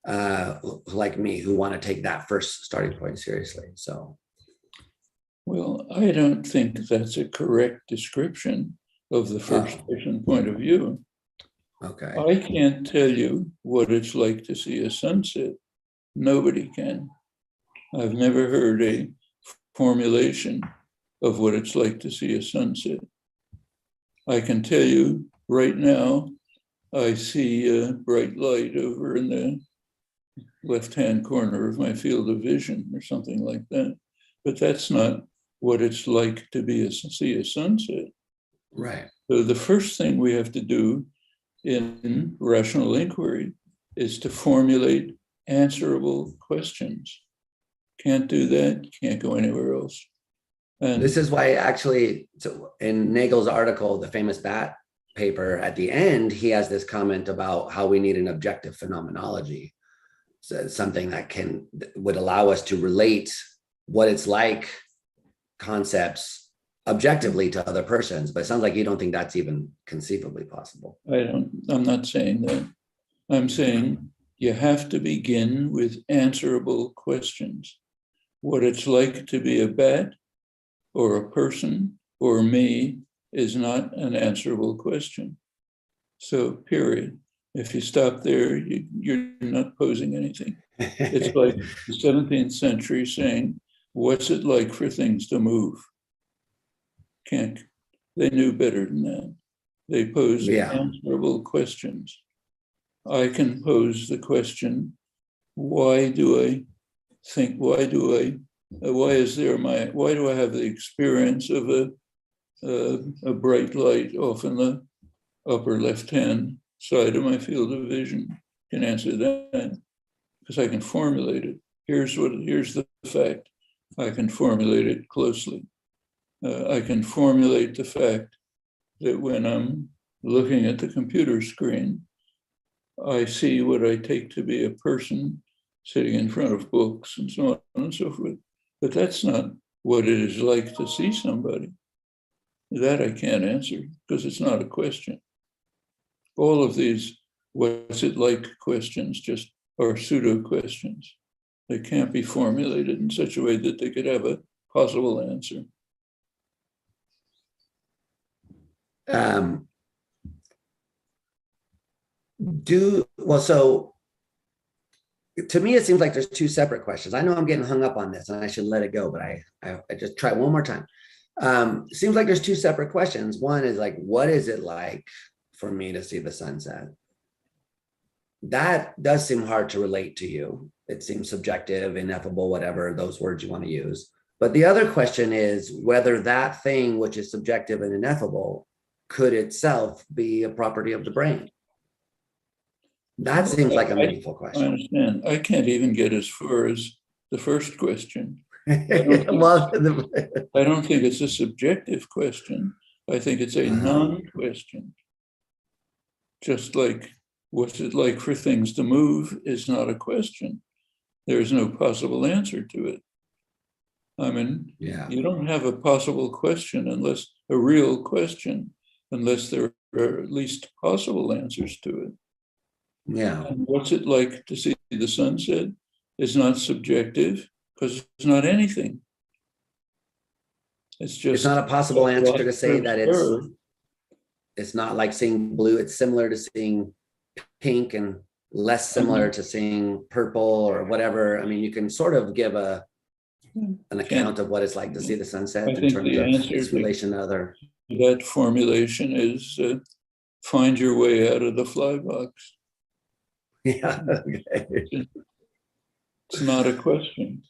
like me who want to take that first starting point seriously. So, well, I don't think that's a correct description of the first person point of view. Okay. I can't tell you what it's like to see a sunset. Nobody can. I've never heard a formulation of what it's like to see a sunset. I can tell you right now, I see a bright light over in the left-hand corner of my field of vision or something like that. But that's not what it's like to see a sunset. Right. So the first thing we have to do in rational inquiry is to formulate answerable questions. Can't do that, can't go anywhere else. And this is why actually, so in Nagel's article, the famous bat paper, at the end, he has this comment about how we need an objective phenomenology. So something that would allow us to relate what it's like concepts objectively to other persons. But it sounds like you don't think that's even conceivably possible. I'm not saying that. I'm saying you have to begin with answerable questions. What it's like to be a bat or a person or me is not an answerable question. So, period. If you stop there, you're not posing anything. It's like the 17th century saying, what's it like for things to move? They knew better than that. They posed answerable questions. I can pose the question, why do I have the experience of a bright light off in the upper left-hand side of my field of vision? I can answer that because I can formulate it. Here's the fact. I can formulate it closely. I can formulate the fact that when I'm looking at the computer screen, I see what I take to be a person sitting in front of books and so on and so forth. But that's not what it is like to see somebody. That I can't answer because it's not a question. All of these what's it like questions just are pseudo questions. They can't be formulated in such a way that they could have a possible answer. So to me, it seems like there's two separate questions. I know I'm getting hung up on this and I should let it go, but I just try one more time. Seems like there's two separate questions. One is like, what is it like for me to see the sunset? That does seem hard to relate to you. It seems subjective, ineffable, whatever those words you want to use. But the other question is whether that thing which is subjective and ineffable could itself be a property of the brain. That seems like a meaningful question. I understand. I can't even get as far as the first question. I don't think it's a subjective question. I think it's a non-question. Just like what's it like for things to move is not a question. There's no possible answer to it. I mean, you don't have a possible question unless a real question, unless there are at least possible answers to it. Yeah. And what's it like to see the sunset is not subjective because it's not anything. It's not a possible answer to say that it's not like seeing blue. It's similar to seeing pink and less similar to seeing purple or whatever. I mean, you can sort of give an account of what it's like to see the sunset in terms of its relation to other. That formulation is find your way out of the fly box. Yeah. Okay. It's not a question.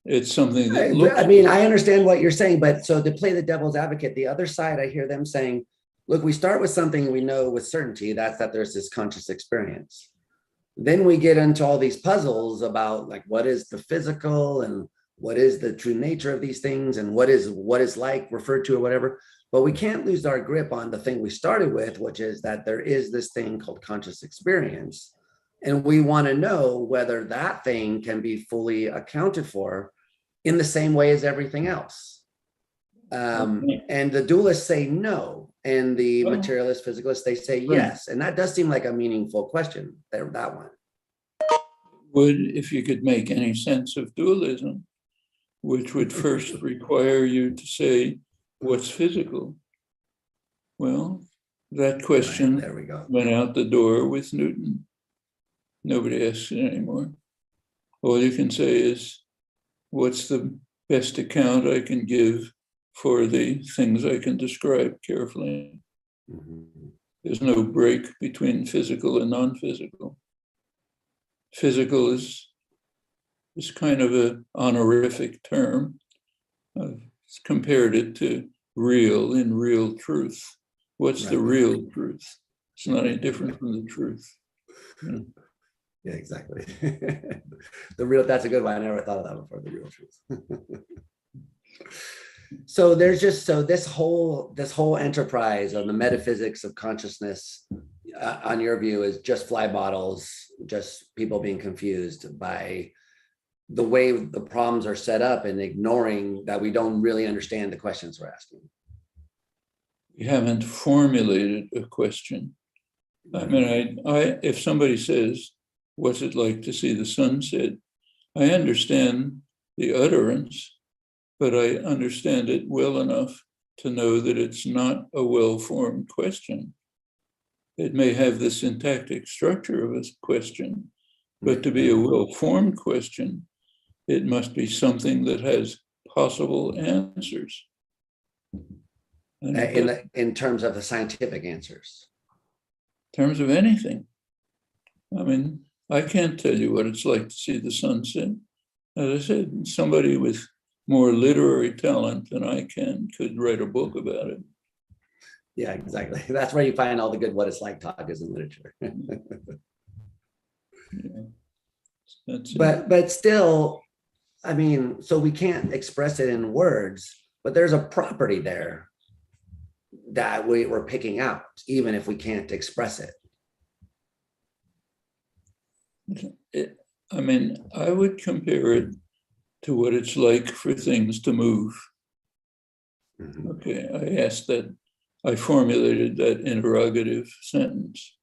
It's something that I understand what you're saying, but so to play the devil's advocate, the other side, I hear them saying, look, we start with something we know with certainty, that's that there's this conscious experience. Then we get into all these puzzles about like, what is the physical and what is the true nature of these things and what is like referred to or whatever. But we can't lose our grip on the thing we started with, which is that there is this thing called conscious experience. And we want to know whether that thing can be fully accounted for in the same way as everything else. And the dualists say no. And the materialist physicalists, they say yes. And that does seem like a meaningful question, that one. Would, if you could make any sense of dualism, which would first require you to say, what's physical? Well, that question went out the door with Newton. Nobody asks it anymore. All you can say is, what's the best account I can give for the things I can describe carefully. Mhm. There's no break between physical and non-physical. Physical is kind of an honorific term. I've compared it to real in real truth. What's the Right. real truth? It's not any different from the truth. Yeah. Yeah, exactly. That's a good one. I never thought of that before, the real truth. So there's just, so this whole enterprise on the metaphysics of consciousness, on your view, is just fly bottles, just people being confused by the way the problems are set up and ignoring that we don't really understand the questions we're asking. We haven't formulated a question. I mean, if somebody says, what's it like to see the sunset? I understand the utterance, but I understand it well enough to know that it's not a well-formed question. It may have the syntactic structure of a question, but to be a well-formed question, it must be something that has possible answers. In terms of the scientific answers. In terms of anything. I mean, I can't tell you what it's like to see the sunset. As I said, somebody with more literary talent than I could write a book about it. Yeah, exactly. That's where you find all the good what it's like talk is in literature. Yeah. But still, I mean, so we can't express it in words, but there's a property there that we're picking out, even if we can't express it. I mean, I would compare it to what it's like for things to move. Mm-hmm. Okay, I formulated that interrogative sentence.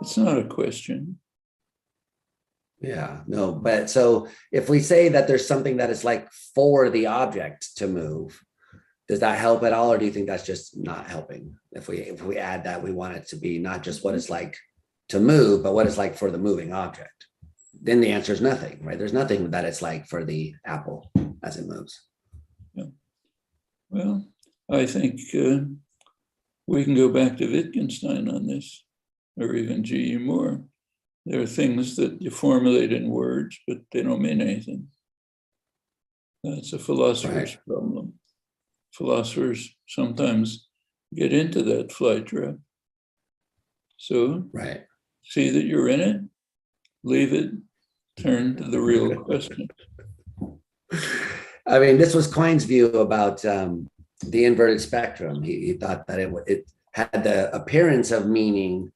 It's not a question. Yeah, no, but so if we say that there's something that is like for the object to move, does that help at all? Or do you think that's just not helping? If we add that, we want it to be not just what it's like to move, but what it's like for the moving object. Then the answer is nothing, right? There's nothing that it's like for the apple as it moves. Yeah. Well, I think we can go back to Wittgenstein on this, or even G.E. Moore. There are things that you formulate in words, but they don't mean anything. That's a philosopher's problem. Philosophers sometimes get into that fly trap. So see that you're in it, leave it, turn to the real question. I mean, this was Quine's view about the inverted spectrum. He thought that it had the appearance of meaning,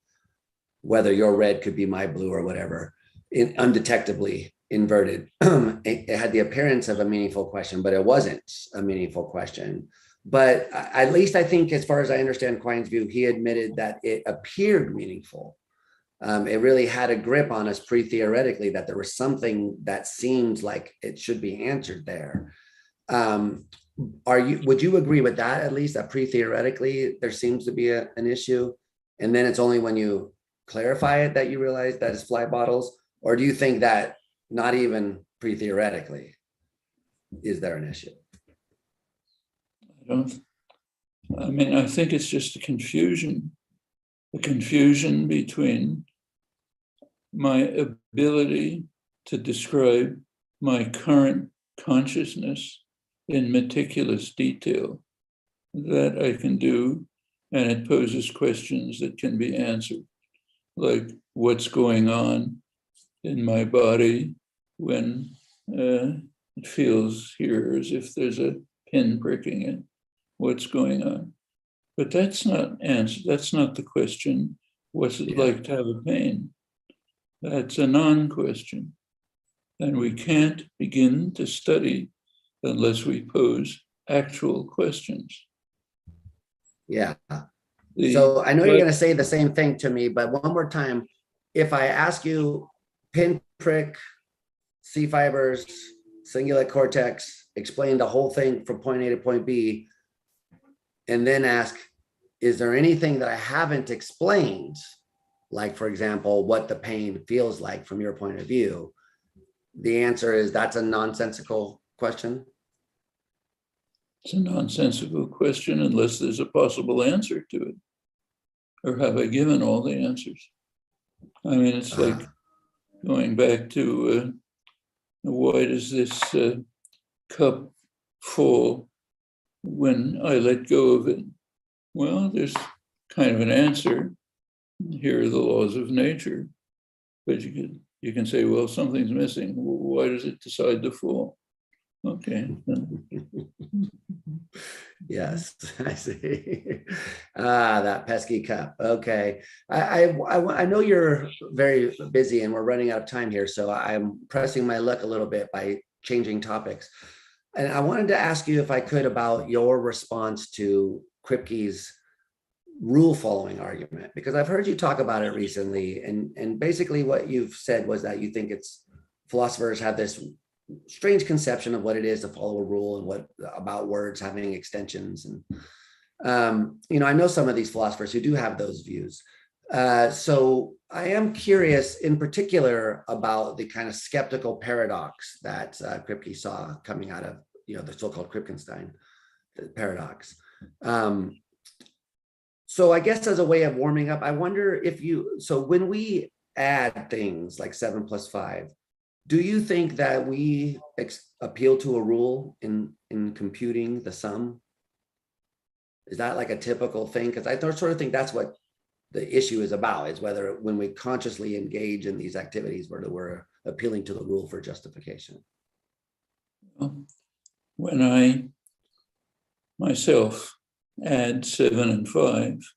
whether your red could be my blue or whatever, undetectably inverted. It had the appearance of a meaningful question, but it wasn't a meaningful question. But at least I think, as far as I understand Quine's view, he admitted that it appeared meaningful. It really had a grip on us pre-theoretically, that there was something that seemed like it should be answered there. Would you agree with that, at least, that pre-theoretically there seems to be an issue, and then it's only when you clarify it that you realize that it's fly bottles? Or do you think that not even pre-theoretically is there an issue? I think it's just a confusion between my ability to describe my current consciousness in meticulous detail, that I can do, and it poses questions that can be answered, like what's going on in my body when it feels here as if there's a pin pricking it. What's going on? But that's not the question. What's it like to have a pain? That's a non-question. And we can't begin to study unless we pose actual questions. Yeah. So I know you're going to say the same thing to me, but one more time, if I ask you pin prick, C fibers, cingulate cortex, explain the whole thing from point A to point B, and then ask, is there anything that I haven't explained? Like, for example, what the pain feels like from your point of view. The answer is that's a nonsensical question. It's a nonsensical question unless there's a possible answer to it. Or have I given all the answers? I mean, it's like going back to why does this cup fall when I let go of it? Well, there's kind of an answer. Here are the laws of nature. But you can say, well, something's missing. Why does it decide to fall? Okay. Yes, I see. That pesky cup. Okay. I know you're very busy and we're running out of time here, so I'm pressing my luck a little bit by changing topics. And I wanted to ask you, if I could, about your response to Kripke's rule following argument, because I've heard you talk about it recently. And basically what you've said was that you think philosophers have this strange conception of what it is to follow a rule and what about words having extensions. And, I know some of these philosophers who do have those views. So I am curious in particular about the kind of skeptical paradox that Kripke saw coming out of, the so-called Kripkenstein paradox. So I guess as a way of warming up, I wonder so when we add things like 7 + 5, do you think that we appeal to a rule in computing the sum? Is that like a typical thing? Because I sort of think that's what the issue is about, is whether when we consciously engage in these activities, whether we're appealing to the rule for justification. When I myself add 7 and 5,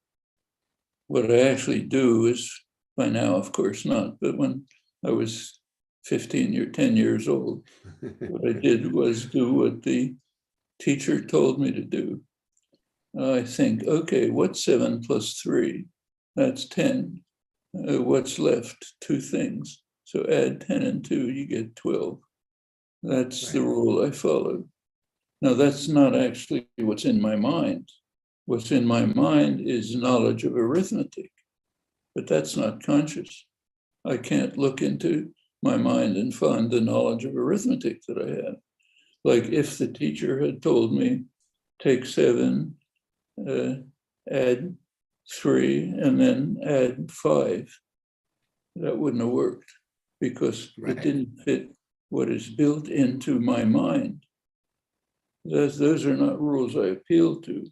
what I actually do is, by now, of course not, but when I was 10 years old, what I did was do what the teacher told me to do. I think, okay, what's 7 + 3? That's 10. What's left? 2 things. So add 10 and 2, you get 12. That's the rule I followed. Now, that's not actually what's in my mind. What's in my mind is knowledge of arithmetic, but that's not conscious. I can't look into my mind and find the knowledge of arithmetic that I have. Like if the teacher had told me, take 7, add 3, and then add 5, that wouldn't have worked because it didn't fit what is built into my mind. Those are not rules I appeal to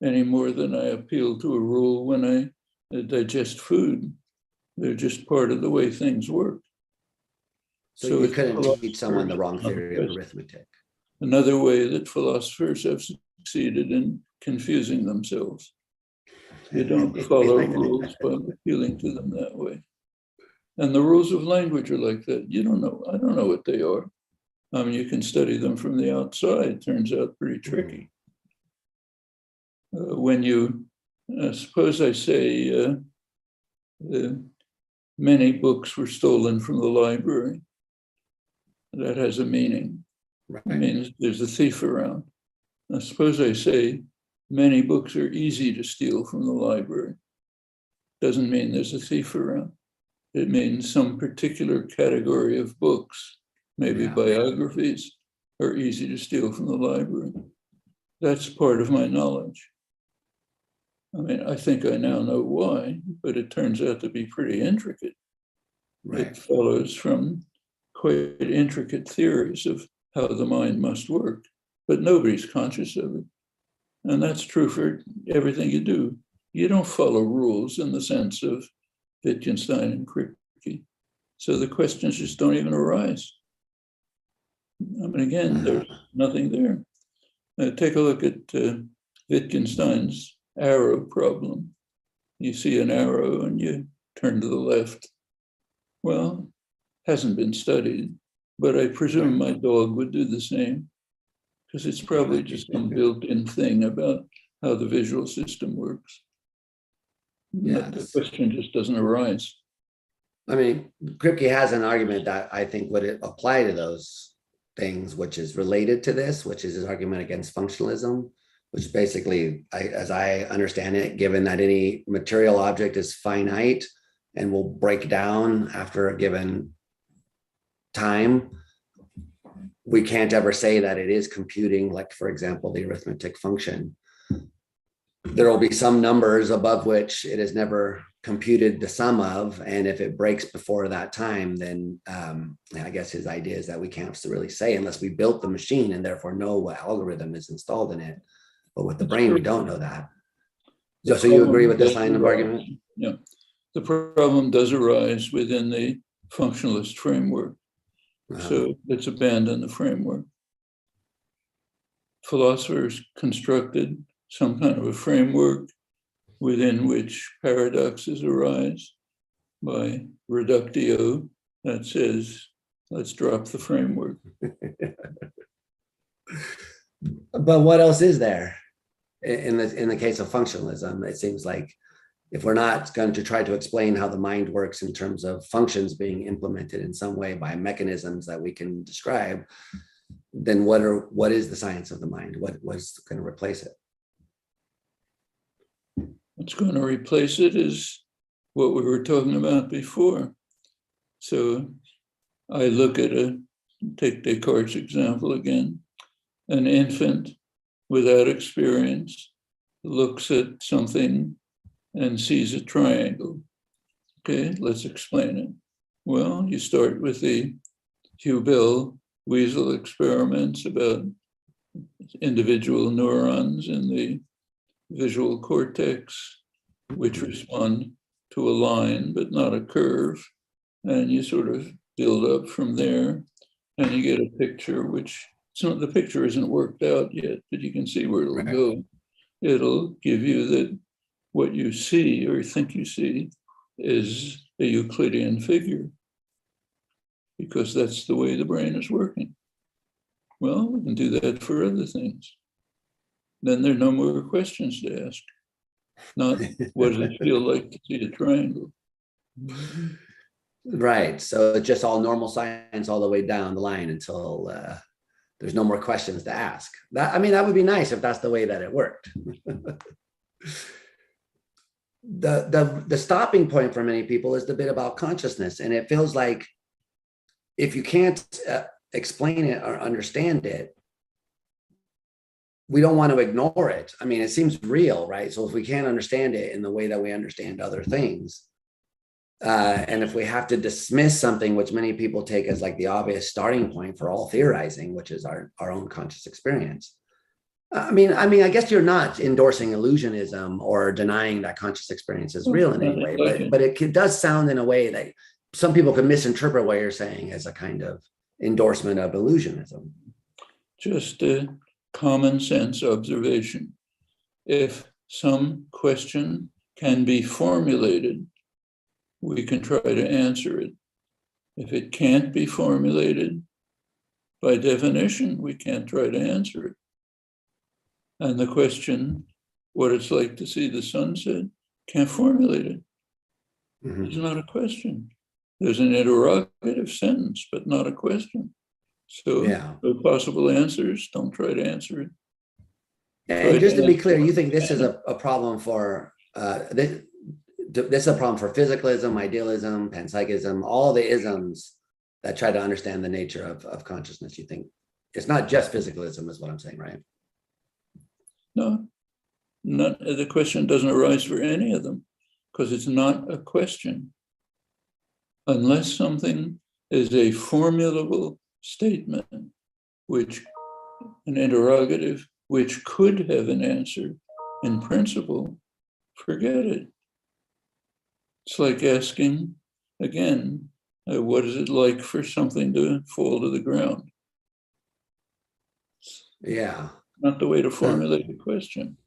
any more than I appeal to a rule when I digest food. They're just part of the way things work. So you couldn't teach someone the wrong theory of arithmetic. Another way that philosophers have succeeded in confusing themselves. You don't follow rules by appealing to them that way. And the rules of language are like that. I don't know what they are. I mean, you can study them from the outside. Turns out pretty tricky. When you, suppose I say, many books were stolen from the library, that has a meaning. It means there's a thief around. Now, suppose I say many books are easy to steal from the library. Doesn't mean there's a thief around. It means some particular category of books, maybe biographies, are easy to steal from the library. That's part of my knowledge. I mean, I think I now know why, but it turns out to be pretty intricate. It follows from quite intricate theories of how the mind must work, but nobody's conscious of it. And that's true for everything you do. You don't follow rules in the sense of Wittgenstein and Kripke. So the questions just don't even arise. I mean, again, there's nothing there. Take a look at Wittgenstein's arrow problem. You see an arrow and you turn to the left. Well, hasn't been studied, but I presume my dog would do the same, because it's probably just some built-in thing about how the visual system works. The question just doesn't arise. I mean, Kripke has an argument that I think would apply to those things, which is related to this, which is his argument against functionalism, which basically, as I understand it, given that any material object is finite and will break down after a given time, we can't ever say that it is computing, like, for example, the arithmetic function. There will be some numbers above which it has never computed the sum of. And if it breaks before that time, then I guess his idea is that we can't really say unless we built the machine and therefore know what algorithm is installed in it. But with the brain, we don't know that. So you agree with this line of argument? Yeah. The problem does arise within the functionalist framework. So let's abandon the framework. Philosophers constructed some kind of a framework within which paradoxes arise by reductio that says, let's drop the framework. But what else is there in the case of functionalism? It seems like if we're not going to try to explain how the mind works in terms of functions being implemented in some way by mechanisms that we can describe, then what is the science of the mind? What was going to replace it? What's going to replace it is what we were talking about before. So I look at take Descartes' example again. An infant without experience looks at something and sees a triangle. Okay, let's explain it. Well, you start with the Hubel-Wiesel experiments about individual neurons in the visual cortex, which respond to a line, but not a curve. And you sort of build up from there, and you get a picture, which the picture isn't worked out yet, but you can see where it'll go. It'll give you that what you see or think you see is a Euclidean figure, because that's the way the brain is working. Well, we can do that for other things. Then there are no more questions to ask. Not what does it feel like to see a triangle? Right. So it's just all normal science all the way down the line until there's no more questions to ask. That would be nice if that's the way that it worked. The stopping point for many people is the bit about consciousness. And it feels like if you can't explain it or understand it, we don't want to ignore it. I mean, it seems real, right? So if we can't understand it in the way that we understand other things, and if we have to dismiss something which many people take as like the obvious starting point for all theorizing, which is our own conscious experience. I guess you're not endorsing illusionism or denying that conscious experience is real in any way, but it does sound in a way that some people could misinterpret what you're saying as a kind of endorsement of illusionism. Just a common sense observation. If some question can be formulated, we can try to answer it. If it can't be formulated, by definition, we can't try to answer it. And the question, what it's like to see the sunset, can't formulate it. Mm-hmm. It's not a question. There's an interrogative sentence, but not a question. So no possible answers, don't try to answer it. And just to be clear, you think this is a problem for this is a problem for physicalism, idealism, panpsychism, all the isms that try to understand the nature of consciousness. You think it's not just physicalism is what I'm saying, right? No, the question doesn't arise for any of them because it's not a question. Unless something is a formulable statement, which an interrogative, which could have an answer in principle, forget it. It's like asking, again, what is it like for something to fall to the ground? Yeah. Not the way to formulate the question.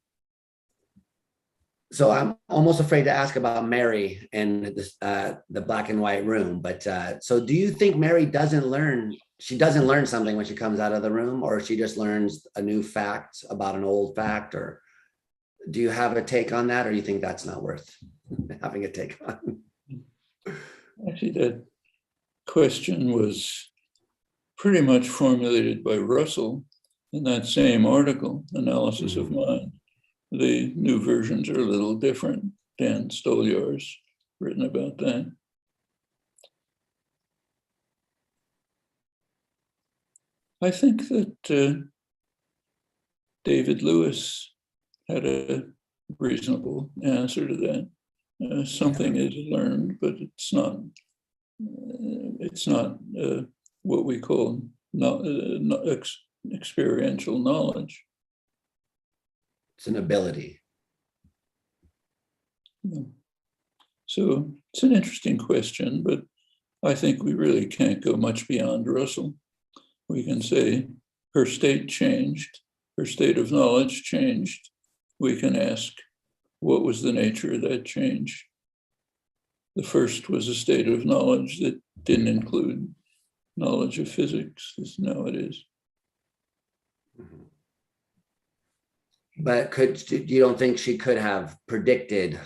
So I'm almost afraid to ask about Mary and the black and white room. But so do you think Mary doesn't learn something when she comes out of the room, or she just learns a new fact about an old fact? Or do you have a take on that, or do you think that's not worth having a take on? Actually, that question was pretty much formulated by Russell in that same article, Analysis of Mind. The new versions are a little different. Dan Stolyar's written about that. I think that David Lewis had a reasonable answer to that. Something is learned, but it's not what we call experiential knowledge. It's an ability. Yeah. So it's an interesting question, but I think we really can't go much beyond Russell. We can say her state changed, her state of knowledge changed. We can ask, what was the nature of that change? The first was a state of knowledge that didn't include knowledge of physics, as now it is. But you don't think she could have predicted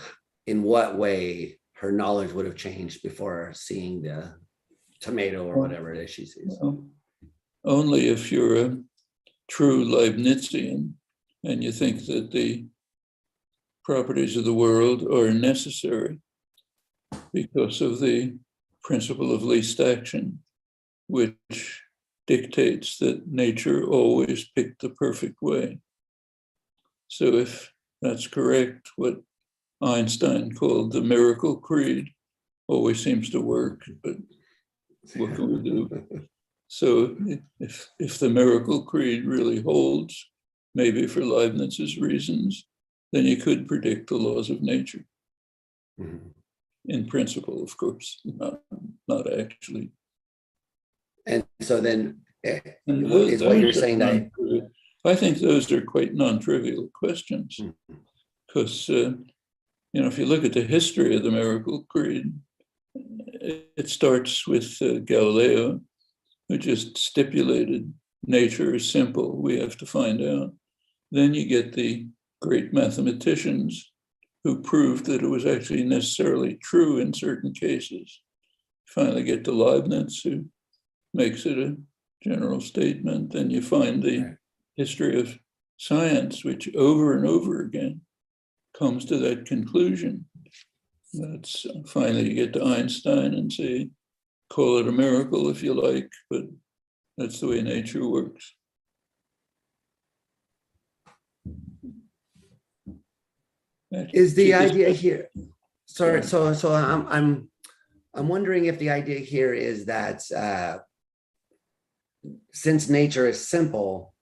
in what way her knowledge would have changed before seeing the tomato or whatever it is she sees? Well, only if you're a true Leibnizian and you think that the properties of the world are necessary because of the principle of least action, which dictates that nature always picked the perfect way. So if that's correct, what Einstein called the miracle creed always seems to work, but what can we do? So if the miracle creed really holds, maybe for Leibniz's reasons, then you could predict the laws of nature. Mm-hmm. In principle, of course, not actually. And so then is what you're saying that I think those are quite non-trivial questions, because if you look at the history of the miracle creed, it starts with Galileo, who just stipulated nature is simple, we have to find out. Then you get the great mathematicians who proved that it was actually necessarily true in certain cases. Finally get to Leibniz, who makes it a general statement. Then you find the history of science, which over and over again comes to that conclusion. That's finally you get to Einstein and say, call it a miracle if you like, but that's the way nature works. Is the idea here? Sorry, so I'm wondering if the idea here is that since nature is simple,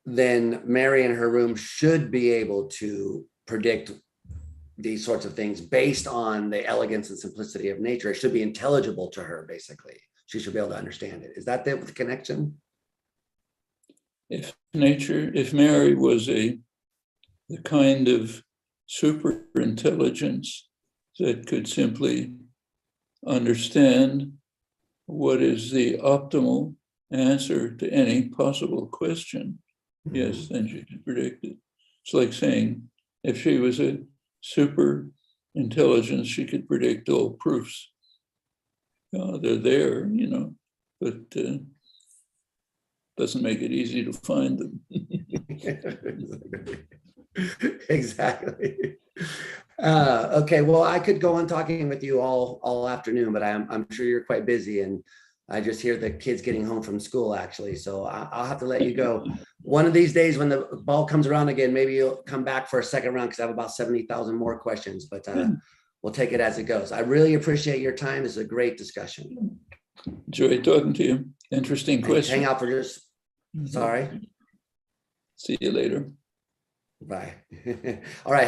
then Mary in her room should be able to predict these sorts of things based on the elegance and simplicity of nature. It should be intelligible to her, basically. She should be able to understand it. Is that the connection? If Mary was the kind of super intelligence that could simply understand what is the optimal answer to any possible question, yes, then she could predict it. It's like saying if she was a super intelligence, she could predict all proofs. They're there, but doesn't make it easy to find them. Exactly. Okay, well, I could go on talking with you all afternoon, but I'm sure you're quite busy, and I just hear the kids getting home from school, actually, so I'll have to let you go. One of these days when the ball comes around again, maybe you'll come back for a second round, because I have about 70,000 more questions, but we'll take it as it goes. I really appreciate your time. This is a great discussion. Enjoy talking to you. Interesting question. Hang out for just, sorry. See you later. Bye. All right.